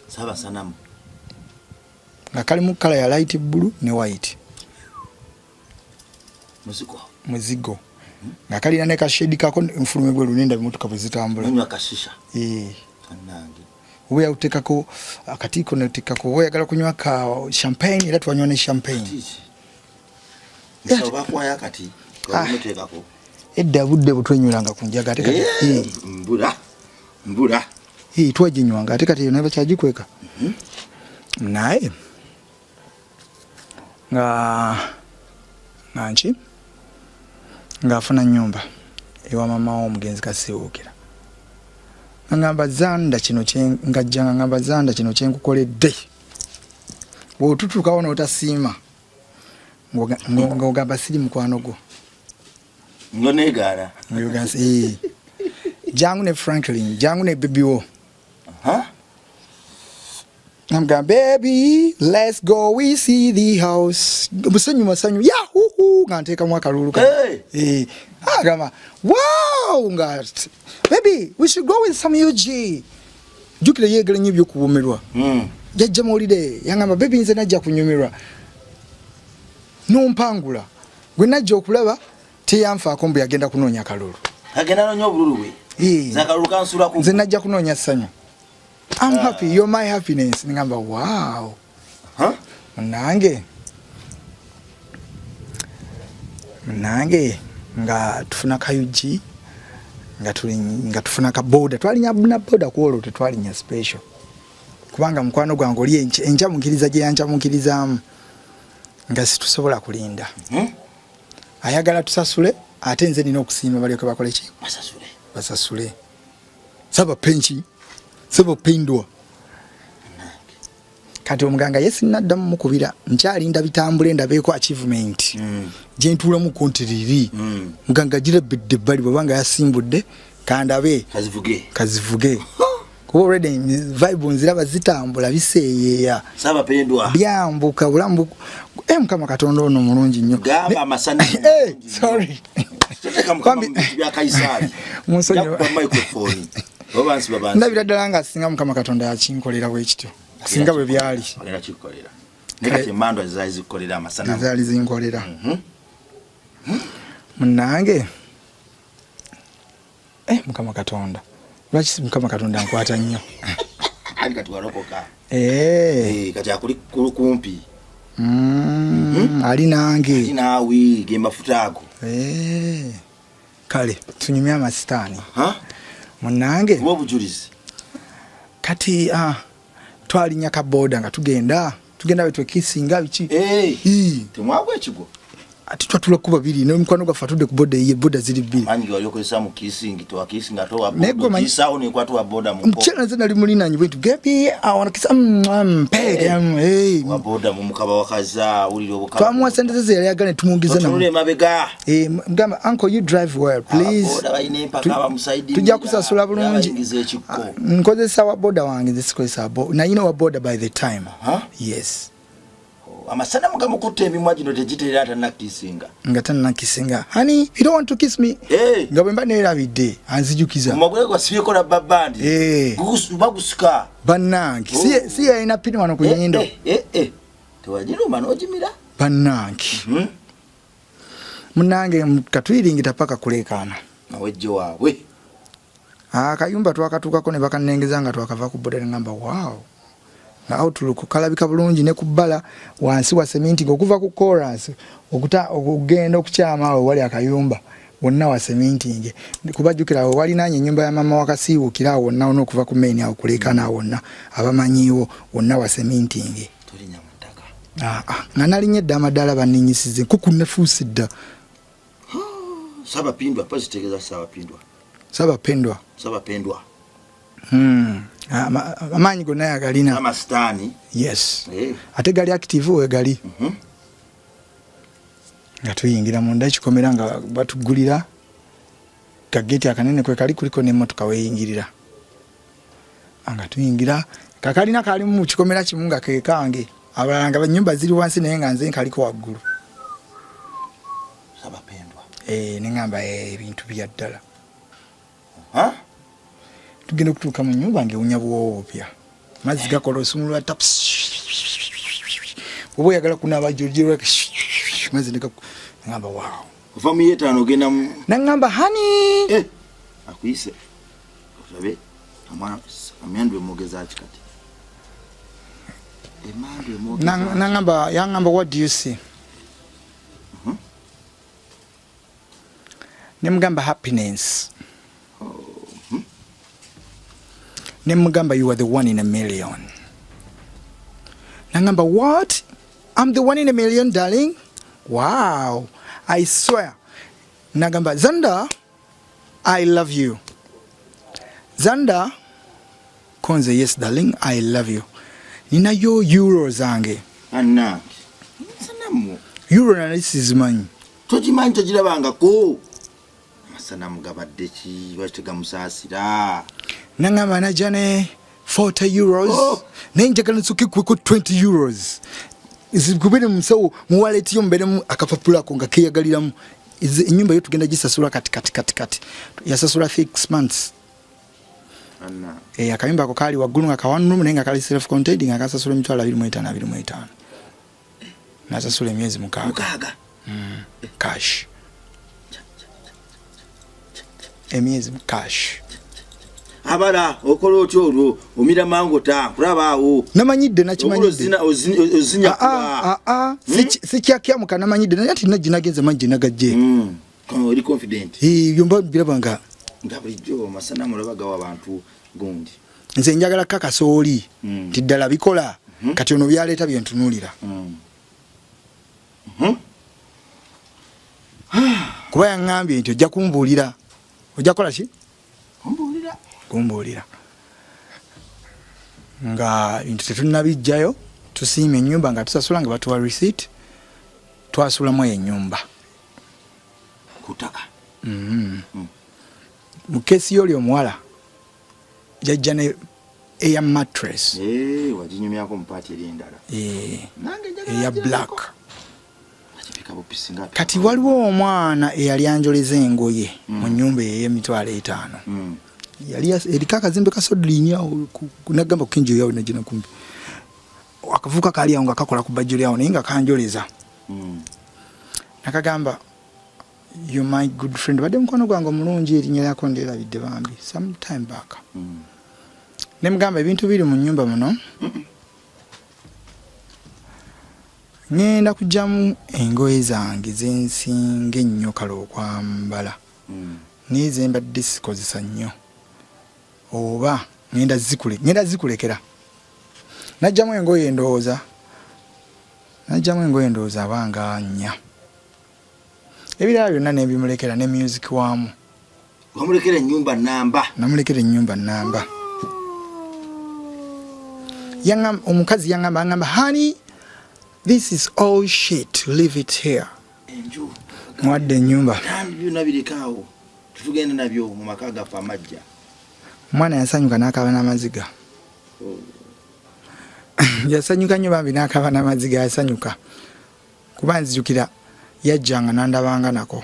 saba sanamu nga kali mu kala ya light blue ne white muzigo nga kalina ne kashedi kako nfulume bwe lunenda bimotoka bwe zitambula nywa kashisha kanange oba utekako akatiko netekako oyagala kunywa ka champagne era twanywa ne champagne nsoba kwa yakati kamutekako edda budde butwenyulanga kunjaga ate kati mbura twajinywanga ate kati yona bachajikweka naye nanchi ngafuna nyumba ewa mama omugenzi kasiwukira ngamba zanda kino ngajjanga ngamba zanda kino kyenkukoledde bwotutuka wona otasiima ngogamba siri mukwano gwo ngonegara ngogansi jangu ne Franklin jangu ne baby wo I'm going, baby, let's go, we see the house. Musanyu, yahoo, nganteka mwaka lulu. Agama, wow, ngat. Baby, we should go with some UG. Jukira yegala nyibyo kubumirwa. Jajja molide, yangamba baby nze najja kunyumirwa. Numpangula. Gwe najja okulaba teyamfa akombe yagenda kunoonya kalulu. Agenda nonya obululu we. Zakalulu kansula ku. Nze najja kunoonya sanyu. I'm happy, you're my happiness. Ngamba wow. Nange nga tufuna kayuji nga tufuna ka boda twalinya na boda kwolo tetwalinya special kubanga mkwano gwange oli encha mukiriza je yancha mukirizamu nga situsobola kulinda ayagala tusasule ate nze nina okusiima balyoke bakole ki basasule saba penchi sebo pindwa kati omuganga yesi naddamu mukubira nchalinda bitambule ndabeko achievement jentula mu kontiriri muganga gira bidde bali babanga yasimbudde kandabe kazivuge ko already vibe nziraba zitambula biseyeya saba pendwa byambuka bulambu mukama katonda ono mulungi nnyo gamba amasani sorry teteka mukama bya kaisali musonyo kwa microphone babansi ndabira dalanga singa mukama katonda yakinkolera bwe kityo singa bwe byali agenda kikolera nekati mando azizikolera amasana zali zinkolera munange mukama katonda lwaki mukama katonda nkwata nnyo ali kati walokoka kati akuli kumpi ali nange nawe ge mafuta ago kale tunyumya amasitani munange wobujulizi kati twalinya ka boda nga tugenda betwe kisinga biki temwagwe ekigo ati twatula kuba biri ne mkwano gafatudde ku boda ye boda ziri biri manyi wali okozesa mu kisingi to akisinga to wa boda kisao ne kwatu wa boda mu ko mchana zina limulina nyi bwetu gepi awana kisa mpege wa boda mu mukaba wakaza uliro bukaba twamwa sendeze yali agane tumungize na tunule mabega ngamba uncle you drive well please boda bayine mpaka bamusaidi tujja kusasula bulungi nkozesa wa boda wange zisikozesa na you know wa boda by the time yes amasana mugamukutte emimwa gino tegiterera atanakisinga ngata nakisinga honey you don't want to kiss me nga bwe mba nerabidde anzijukiza mumagwe gwasibyeko na babandi bagusika bannange si yalina pini wano ku nyindo tewagiruma n'ogimira bannange munange katwiringita paka kulekaana nawejje waabwe akayumba twakatukako ne bakanengeza nga twakava ku boda ngamba wow na outlook kalabika bulungi ne kubala wansi wa cement okuva ku chorus okugenda okukyama wali akayumba wonna wa cementing kubajukira wali nanye nyumba ya mama wakasiwo kirawo wonna ono okuva ku main awo kulekana wonna abamanyiwo wonna wa cementing tulinya mutaka nanalinye damadala baninyisize kuku nefusidda saba pindwa pasitegeza saba pendwa amanyi gonna yagalina amastani yes ate gali active we gali nga tuyingira munda ekikomera nga batugulira kageti akanene kwe kali kuliko n'emmotoka weyingirira nga tuyingira kakalina kali mu kikomera kimu nga kekange abalanga banyumba ziri wansi naye nga nze nkaliko waggulu sabapendwa nengamba ebintu byaddala tugenda okutuuka mu nyumba ngewunya bwopya mazzi gakola osumulwa taps oba oyagala kunaaba jojirwa mazzi ngamba wow kuva mu yetaano ogenda mu nangamba hani akuyise otabe amyandu emwogeza ki kati emandu emwogeza nangamba yangamba what do you see nemugamba happiness nemugamba you are the one in a million nangamba what I'm the one in a million darling wow I swear nagamba Zanda I love you Zanda konze yes darling I love you nina yo euro zange anna sanamu euro analysis man tojimanyi togirabangako amasanamu gabadde ki watega musaasira nangamba najane 40 euros nenjagala nsuke ku 20 euros izikubire musawo mu wallet yo mbere mu akapapula ko ngakeyagaliramu inyumba yo tugenda gisasula kati yasasula 6 months anna akayumba ko kali waggulu nga kawannu nenga kali self contained nga kasasula mitwala 25 nasasula emyezi mukaaga cash emyezi cash abala okola otyo olwo omira mangota kulabaawo namanyidde nakimanyidde ozinya sikyakyamuka namanyidde naye ati naginagenze mangi nagajje oli confident yomba birabanga nga bulijjo amasanamu olabagawo abantu gundi nze njagala kakasa oli tiddala bikola kati ono byaleeta byentunuulira kuba yaŋŋambye nti ojja kumbuulira ojja kukola ki kumbuulira nga bintu tetunabijjayo tusiimye ennyumba nga tusasula nga batuwa receipt twasulamu ennyumba kutaka mu keesi y'oli omuwala jajja ne eya mattress waginyumyako mu paati eri endala eya black kati waliwo omwana eyali anjoleza engoye mu nnyumba ey'emitwalo 5 yali erika akazimbe kasodlinya kunagamba kukinjo yawe najina kumbi akavuka kali awo nga kakola ku bajjoli awo naye nga kanjoleza nakagamba you my good friend badde mukono gwange omulungi erinnya lyako nderabidde bambi sometime back nemugamba ebintu biri mu nnyumba muno ngenda kujjamu engoye zange zensinga ennyo kale okwambala nize mbadde sikozesa nnyo oba ngenda zikulekera najjamu engoye ndowooza abanga 4 ebirala byonna nebimulekera ne music waamu wamulekera ennyumba namba namulekera ennyumba namba omukazi yaŋŋamba honey this is all shit leave it here mwadde ennyumba byonna birikaawo tutugenda nabyo mu maka gaffe amajja omwana yasanyuka n'akaaba n'amaziga yasanyuka nnyo bambi n'akaaba n'amaziga yasanyuka kuba nzijukira yajjanga nandabanga nako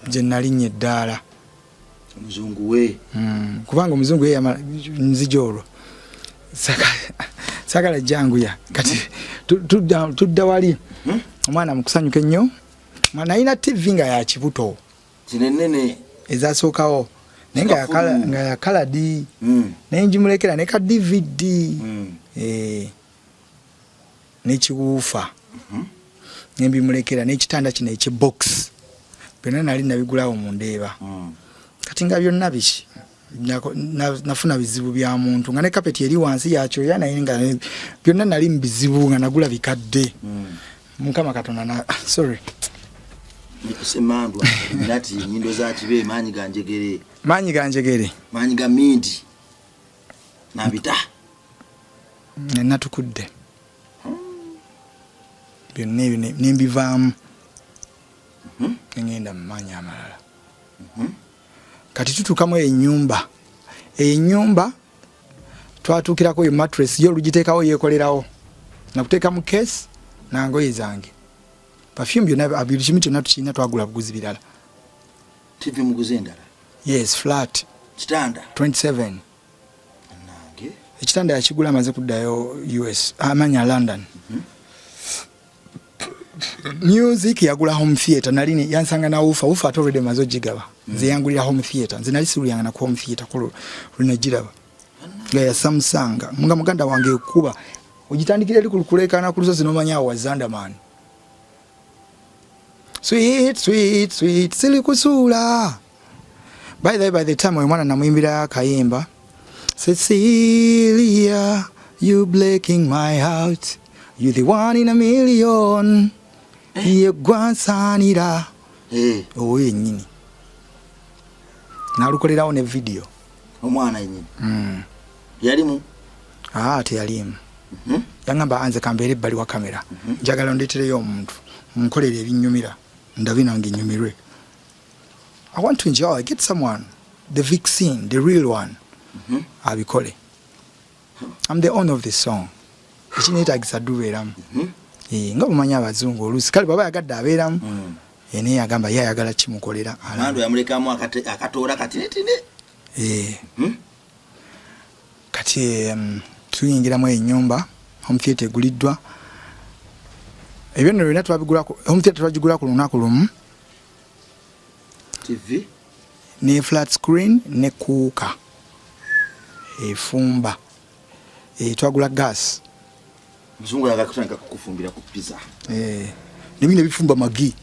gye nalinnya eddaala omuzungu we kubanga omuzungu ye nzija olwo sagala janguya kati tudda wali omwana mukusanyuka ennyo omwana alina TV nga yakibuto kinenene ezasookawo naye nga yakala di naye njimulekera ne ka DVD nekiwuufa nembimulekera n'ekitanda kino ekyebox byonna nali nabigulawo mu ndeeba kati nga byonna biki nafuna bizibu bya muntu nga ne kapeti eri wansi yakyoya naye nga byonna nali mu bizibu nga nagula bikadde mukama katonda sorry semandwa nati nyindo za kibe manyi ganjegere manyi ga mindi nabita natukudde byonna ebyo nembivaamu ngenda mu maanyi amalala kati tutuukamu ennyumba twatuukirako yo mattress yo olugiteekawo yeekolerawo nakuteeka mu case nangoye zange perfume byonna buli kimu kyonna tukirina twagula buguzi birala TV muguzi endala yes flat kitanda 27 nange ekitanda yakigula amaze kuddayo US amanya London music yagula home theater nalini yansanga na ufa already mazo jigaba nze yangulira home theater nze nali siruyanga na home theater ko lunajiraba ya Samsung munga muganda wange kuba ugitandikira likulekana kulusozi nomanya wa Zandaman sweet sili kusula by the time we mwana namuimbira kayimba Cecilia you breaking my heart you the one in a million ye gwansanira owe nyini nalukolerawo ne video omwana nyini yalimu teyalimu yangamba anze kambere bali wa kamera njagala ndetereyo omuntu nkolera ebinyumira ndabina nginyumirwe I want to enjoy get someone the vixen the real one abikole I'm the owner of this song ekineta gisaduberamu nga bumanya abazungu olusi kale baba yagadde abeeramu ene yagamba yayagala kimukolera amando yamulekamu akatoora katinetine kati tuyingiramu ennyumba home theater eguliddwa ebyo nno byonna twabigulako home theater twagigula ku lunaku lumu TV ne flat screen ne kuuka efumba twagula gas mzungu yakakutanga kukufumbira ku pizza nebine bifumba magi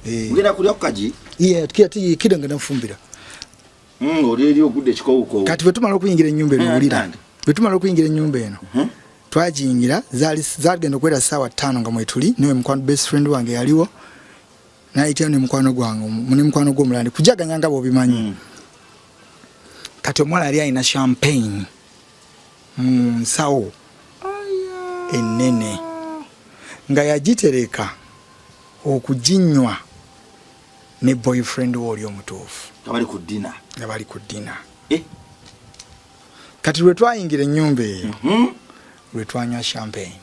ngenda kulya kukaji tukiyati kidanga nafumbira oliri okudde kikowuko kati betumala okuyingira ennyumba eno olira betumala okuyingira ennyumba eno twajingira zagenda okwera sawa 5 nga mwetuli niwe mukwano best friend wange yaliwo naite ne mukwano gwange mune mukwano gw'omulandi kujaganya nga bobimanyi kati omwala ali alina champagne nsawo enene nga yagitereka okujinywa ne boyfriend woli omutuufu abali ku dina kati lwe twayingira ennyumba eyo lwe twanywa champagne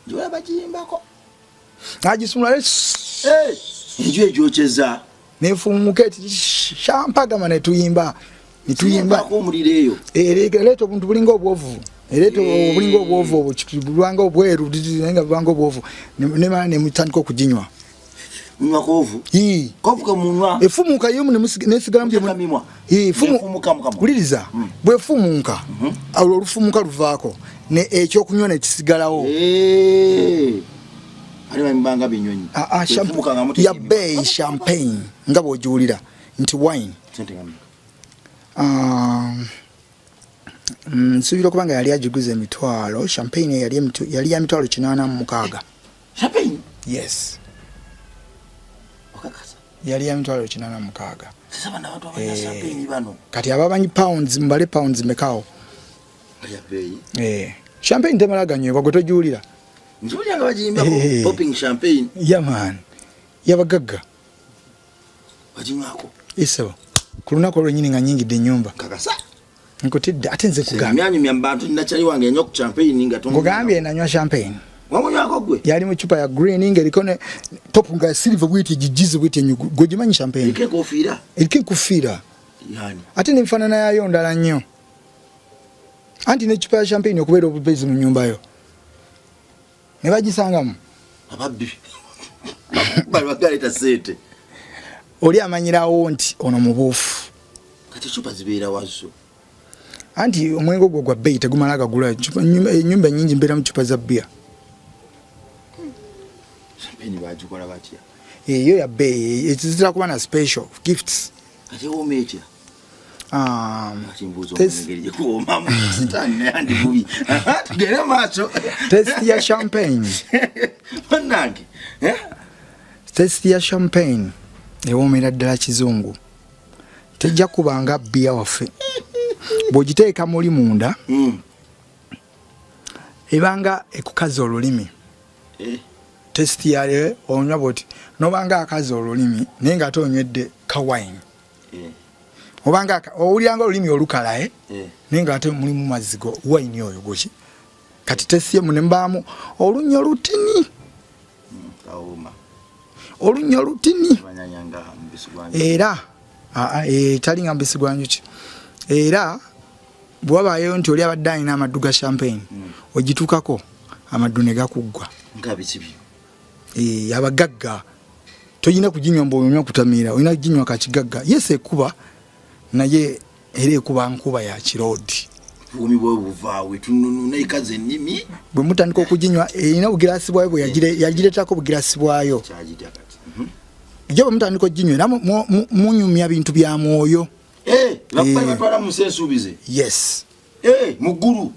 njola bajimbako agisumula enju ejocheza nefumuka eti champagama netuyimba omulireyo leeta obuntu bulinga obwovu leeta obulinga obwovu obulwanga obweru nga bulwanga obwovu nemala nemutandika okuginywa munywa kovu kovu kamunwa efumuka yomu nesigalamu kuliriza bwefumuka olufumuka luvaako ekyokunywa nekisigalawo ya bei champagne nga bw'ogiwulira nti wine nsuubira okubanga yali agiguza emitwalo champagne yali ya mitwalo 86 champagne yes yali ya mitwalo 86 kati abamanyi pounds mbale pounds mekao champagne temalaganywebwa gwe togiwulira nzuulira nga bagiyimba popping champagne man yabagagga baginywako isebo ku lunaku olwenyini nga nyingidde ennyumba kakasa nkutidde ate nze kugambya mbantu nnakyali wange enywa ku champagne nga nkugambye nanywa champagne wamunywako gwe yali mu chupa ya green ng'eriko ne top nga silver bwiti gigize bwiti gwe gimanyi champagne eriko enkufiira ate n'enfaanana yayo ndala nnyo anti ne chupa ya champagne okubeera obubezi mu nnyumbayo ne bagisangamu ababbi balibagaleeta sente oli amanyirawo nti ono mubuufu kati chupa zibeera wazo anti omwenge ogwo gwa bbeeyi tegumala gagula ennyumba ennyingi mbeera mu chupa za bbiya champagne bagikola batya eyo ya bbeeyi ekizira kuba na special gifts ate wooma etya test ya champagne test ya champagne ewoomera ddala kizungu tejja kubanga bbiya waffe bw'ogiteeka muli munda ebanga ekukaza olulimi test yale onywa bwoti nobanga akaza olulimi naye nga ate onywedde kawine obanga owuliranga olulimi olukala naye nga ate mulimu mazzigo wine oyo goki kati test ye munembaamu olunnyo lutini olunnyo lutini era tali nga mbisi gwa njuki era bw'wabaayo nti oli abadde alina amaddu ga champagne ogituukako amadune gakuggwa ngabi kibi abagagga toyina kujinywa mbo onywa kutamira oyina kujinywa kakigagga yese kuba naye ere kuba nkuba ya kirodi bumi bwo buvaawe tununu ikaze nimi bwe mutandika okujinywa ina bugirasi bwayo yagiretako bugirasi bwayo kyajidya kati jo mutandika okujinywa era munyumya bintu bya mwoyo lakubali batwala musensubize yes muguru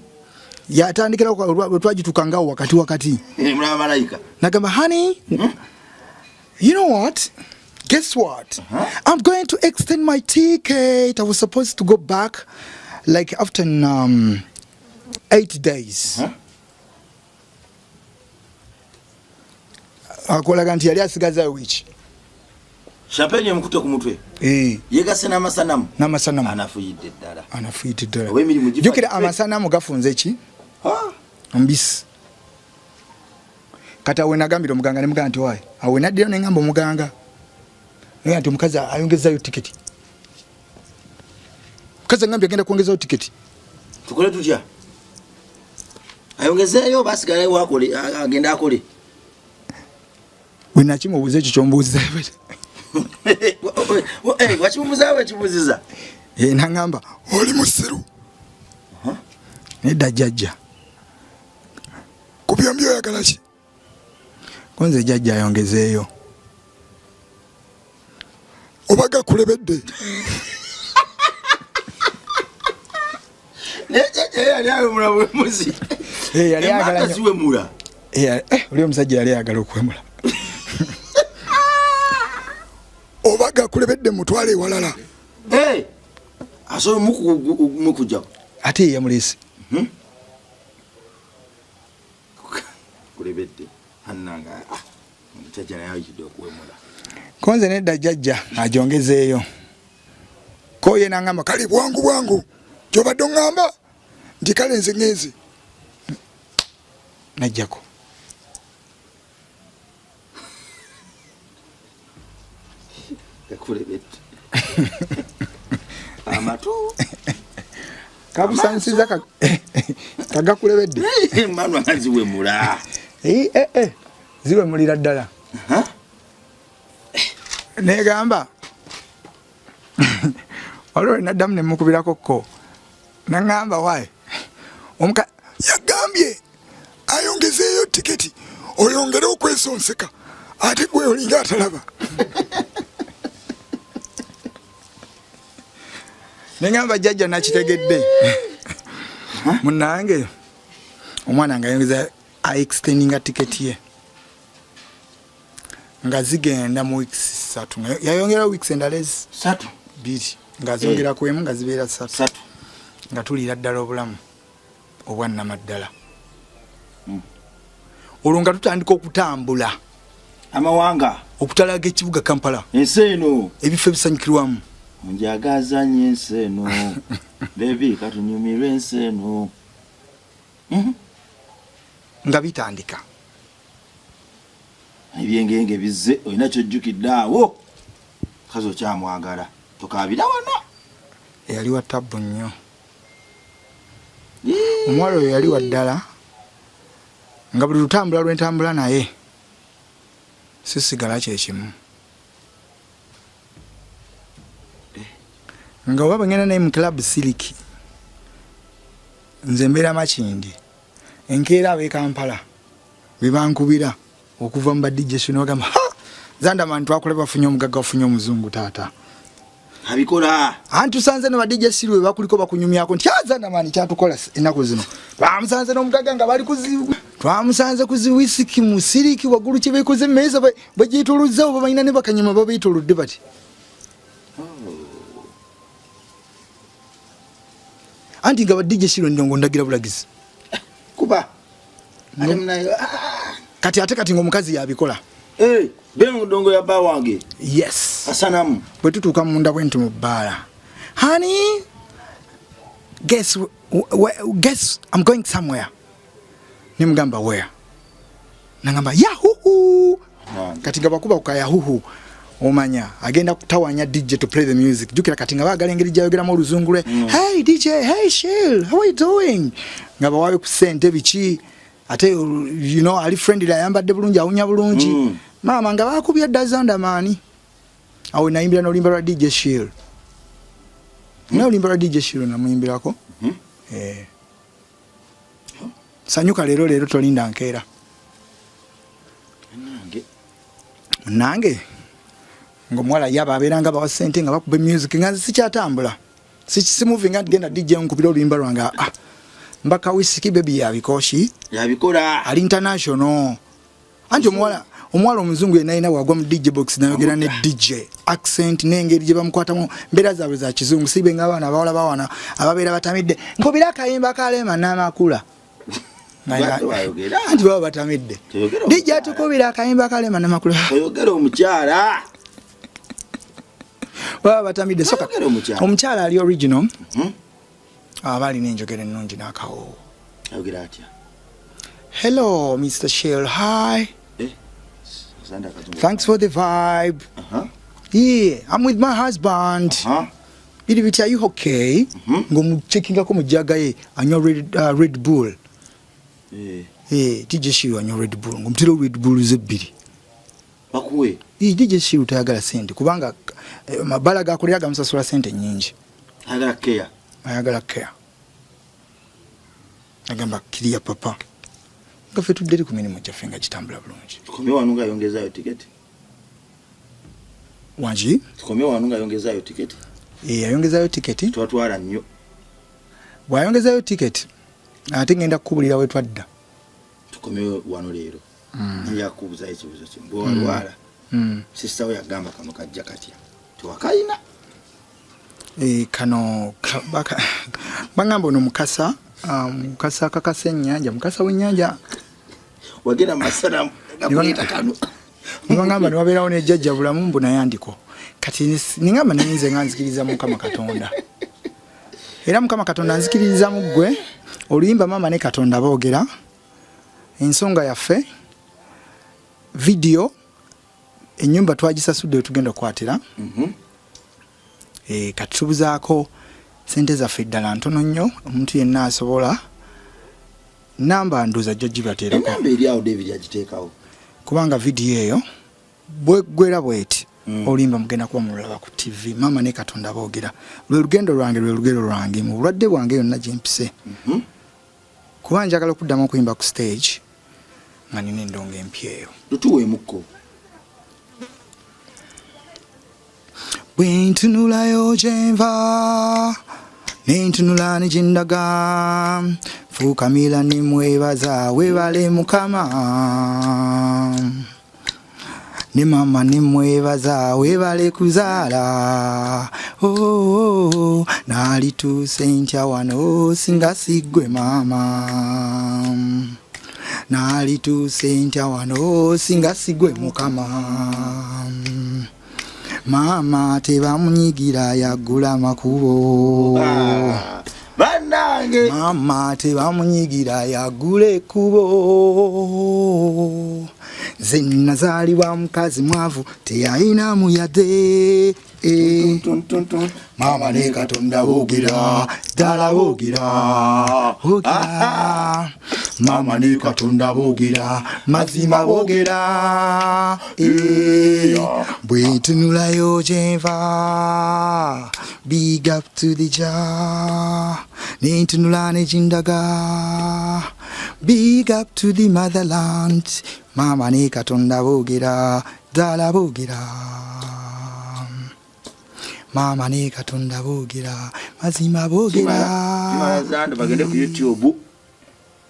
yatandikira twagitukangao wakati mwana malaika nagamba honey you know what guess what I'm going to extend my ticket. I was supposed to go back like after 8 days akolaga nti yali asigaza wiki champagne mkuto ku mutwe yegase n'amasanamu anafuyidde ddala jukira amasanamu gafunze ki mbisi kata we nagambira omuganga ne muganga nti wayi awe naddira ne ngamba omuganga naye ati omukazi ayongezayo tiketi mukazi ngambye agenda kuongezayo tiketi tukole tutya ayongezeyo basigala wakole agenda akole wena kimubuuza ekyo kyombuuza wakimubuuzawe kibuuziza nangamba oli musiru nedda jjajja ku byombi oyagala ki konze jjajja ayongezeeyo obaga kulebedde yali awemula bwemuzi yali ayagala ziwemula oli omusajja yali ayagala okwemula obaga kulebedde mutwale ewalala asobola mukujjako ate ye yamulisi kulebedde annanga omusajja naye ayitidde okuwemula konze nedda jjajja ajongezeeyo koye nangamba kale bwangu gyobadde oŋŋamba nti kale nze ŋŋenze najjako kakulebedde amatu kakusanisiza kagakulebedde manu aziwemula ziwemulira ddala negamba olwo naddamu nemukubirako ko nangamba wayi yagambye ayongezeeyo tiketi oyongere okwesonseka ate gwe olinga atalaba nengamba jjajja nakitegedde munange omwana nga ayongeza extendinga tiketi ye nga zigenda mu weeks 3 yayongera weeks endala 3 nga zongera kwemu nga zibeera 3 nga tuliira ddala obulamu obwannamaddala olwo nga tutandika okutambula amawanga okutalaga ekibuga Kampala ensi eno ebifo ebisanyukirwamu njagaza nnyo ensi eno bebi katunyumirwe ensi eno nga bitandika ebyengenge bizze olina kyojjukidde awo kazi okyamwagala tokabira wano eyali wa tabu nnyo omuwala oyo yali wa ddala nga buli lutambula lwentambula naye sisigala kyekimu nga oba bwengenda naye mu club siliki nze mbeera Makindi enkeera ab'e Kampala bebankubira okuva mu badijje sino bagamba Zandaman twakole bafunye omugagga bafunye omuzungu taata abikola antu sanze no badijje sirwe bakuliko bakunyumyako nti Zandaman kyatukola ennaku zino bamusanze n'omugagga nga bali kuzibu twamusanze kuziwisiki mu siliki wagulu kibekoze meza bagituluzza oba balina ne bakanyuma babituludde bati anti nga badijje sirwe ndongo ndagira bulagizi kuba kati ate kati ng'omukazi yabikola bengo ndongo ya bba wange yes asanamu bwe tutuuka munda bwenti mu bbaala honey guess I'm going somewhere nimugamba where nangamba yahuhu kati nga bakuba ku yahuhu omanya agenda kutawanya DJ to play the music jukira kati nga baagala engeri gyayogeramu oluzungu lwe hey DJ hey Shell how are you doing nga bawabe ku ssente biki ate you know ali friendly ayambadde bulungi awunya bulungi mama nga bakubya dazanda mani awo nayimbira n'olimba lwa DJ Shield n'olimba lwa DJ Shield namuyimbirako sanyuka leero tolinda nkeera nange ng'omuwala yaba abeeranga bawa ssente nga bakuba music nga sikyatambula simuvi nga genda DJ nkubira oluyimba lwange mbaka whisky baby yabikola ali international anti omuwala omuzungu yenayina wagwa mu DJ box nayogera ne DJ accent n'engeri gye bamukwatamu mbeera zaabwe za kizungu sibe nga abaana abawala bawana ababeera batamidde nkubira akayimba kalema n'amakula anti baba batamidde DJ atukubira akayimba kalema n'amakula oyogera omukyala baba batamidde soka omukyala ali original abali n'enjogera ennungi n'akawo ayogera atya hello Mr. Shell hi thanks for the vibe yeah I'm with my husband bili biti are you okay ngomucheckinga ko mujaga ye anywa Red Bull DJ Shell anywa Red Bull ngomutiro Red Bull zebbiri bakuwe DJ Shell tayagala sente kubanga mabala gakolera gamusasula sente nyingi ayagala care agamba kiriya papa ngafe tudde ku minimu kyafenga kitambula bulungi tukomye wanunga yongezayo tiketi wanji tukomye wanunga yongezayo tiketi ayongezayo tiketi twatwala nnyo bwayongezayo tiketi ate ngenda kukubulira we twadda tukomye wano leero nja kubuza ekibuzo kimbo walwala sister we yagamba kano kajja katya tuwakayina kano bangamba ono mukasa kakasa ennyanja mukasa w'ennyanja wagenda masana gakuleta kano bangamba ne wabeerawo n'ejjajja bulamu mbu nayandiko kati ningamba niyinze nga nzikiriza Mukama Katonda era Mukama Katonda nzikiriza mu ggwe oluyimba mama ne Katonda boogera ensonga yaffe video ennyumba twagisasudde tugenda okwatira kati tubuzaako sente zaffe ddala ntono nnyo omuntu yenna asobola namba nduza jjo gibateerako namba eri awo David agiteekawo kubanga video eyo bwegwera bweti olimba mugenda kuba mulaba ku TV mama ne Katonda boogera lwe lugendo lwange mu bulwadde bwange yonna gye mpise kuba njagala okuddamu okuyimba ku stage nga nina endongo empya eyo tutuweemukko bwentunulayo gyenva nentunula ne gindaga fukamira ne mwebaza webale Mukama ne mama ne mwebaza webale kuzaala nalituuse ntya wano singa siggwe mama nalituuse ntya wano singa siggwe Mukama mama tebamunyigira yagula makubo banange mama tebamunyigira yagula ekkubo nze nazaalibwa mukazi mwavu teyalina muyadde mama ne Katonda boogera ddala boogera mama ne Katonda boogera mazima boogera bwentunulayo gyenva big up to the Jah nentunula ne gindaga big up to the motherland mama ne Katonda boogera ddala boogera mama ne Katonda boogera mazima boogera zanda bagende ku YouTube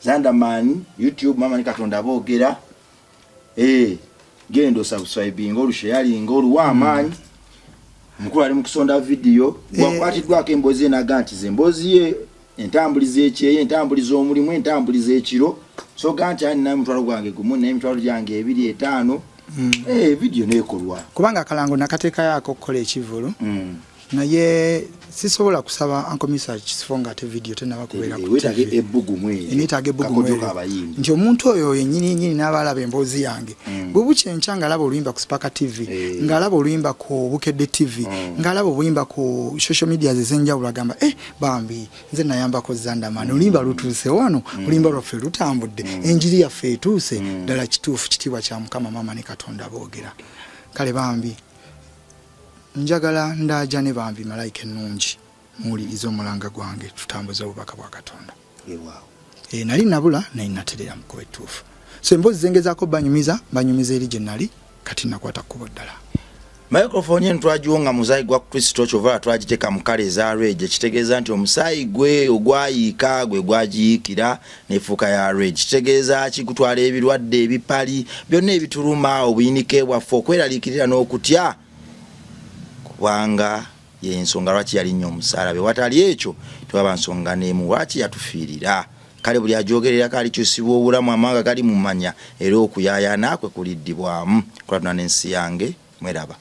zanda man YouTube mama ne Katonda boogera gendo subscribe olushare oluwamaanyi mukulu ali mukusonda video gwakwatiddwako embozi enaga nti zembozi ye entambuliza ekyeyo entambuliza omulimu entambuliza ekiro so ganti ani naye mutwalo gwange gumu naye mitwalo gyange 2 5 video neekolwa kubanga akalango nakateeka yako okukola ekivulu naye sisobola kusaba Uncle Misa kisifo nga ate video tenaba kubeera ku wetage ebbugu mwezi nitage ebbugu nti omuntu oyo yennyini n'abalaba emboozi yange bwe bukyenkya ng'alaba oluyimba ku Spark TV ng'alaba oluyimba ku Bukedde TV ng'alaba oluyimba ku social media ez'enjawulo agamba bambi nze nayambako Zandamani oluyimba lutuuse wano oluyimba lwaffe lutambudde enjiri yaffe etuuse ddala kituufu kitiibwa kya Mukama Maama ne Katonda boogera kale bambi njagala ndaja ne bambi malayika ennungi muwuliriza omulanga gwange tutambuza obubaka bwa Katonda nali nabula naye naterera mukuba ettuufu so emboozi zengezaako banyumiza eri gye nali kati nakwata kkubo ddala microphone yen twagiwonga musaayi gwa Kristo kyova twagiteeka mu kale eza rage kitegeeza nti omusaayi gwe ogwayiika gwe gwagiyiikira nefuuka ya rage kitegeeza kikutwala ebirwadde ebipali byonna ebituluma obuyinike bwaffe okweraliikirira n'okutya kubanga yensonga lwaki yali nnyo omusaala watali ekyo twaba nsonga n'emu lwaki yatufiirira kale buli ajogerera kali kyusibwa obulamu amanga gali mu manya era okuyaayana kwe kuliddibwamu kulatuna n'ensi yange mweraba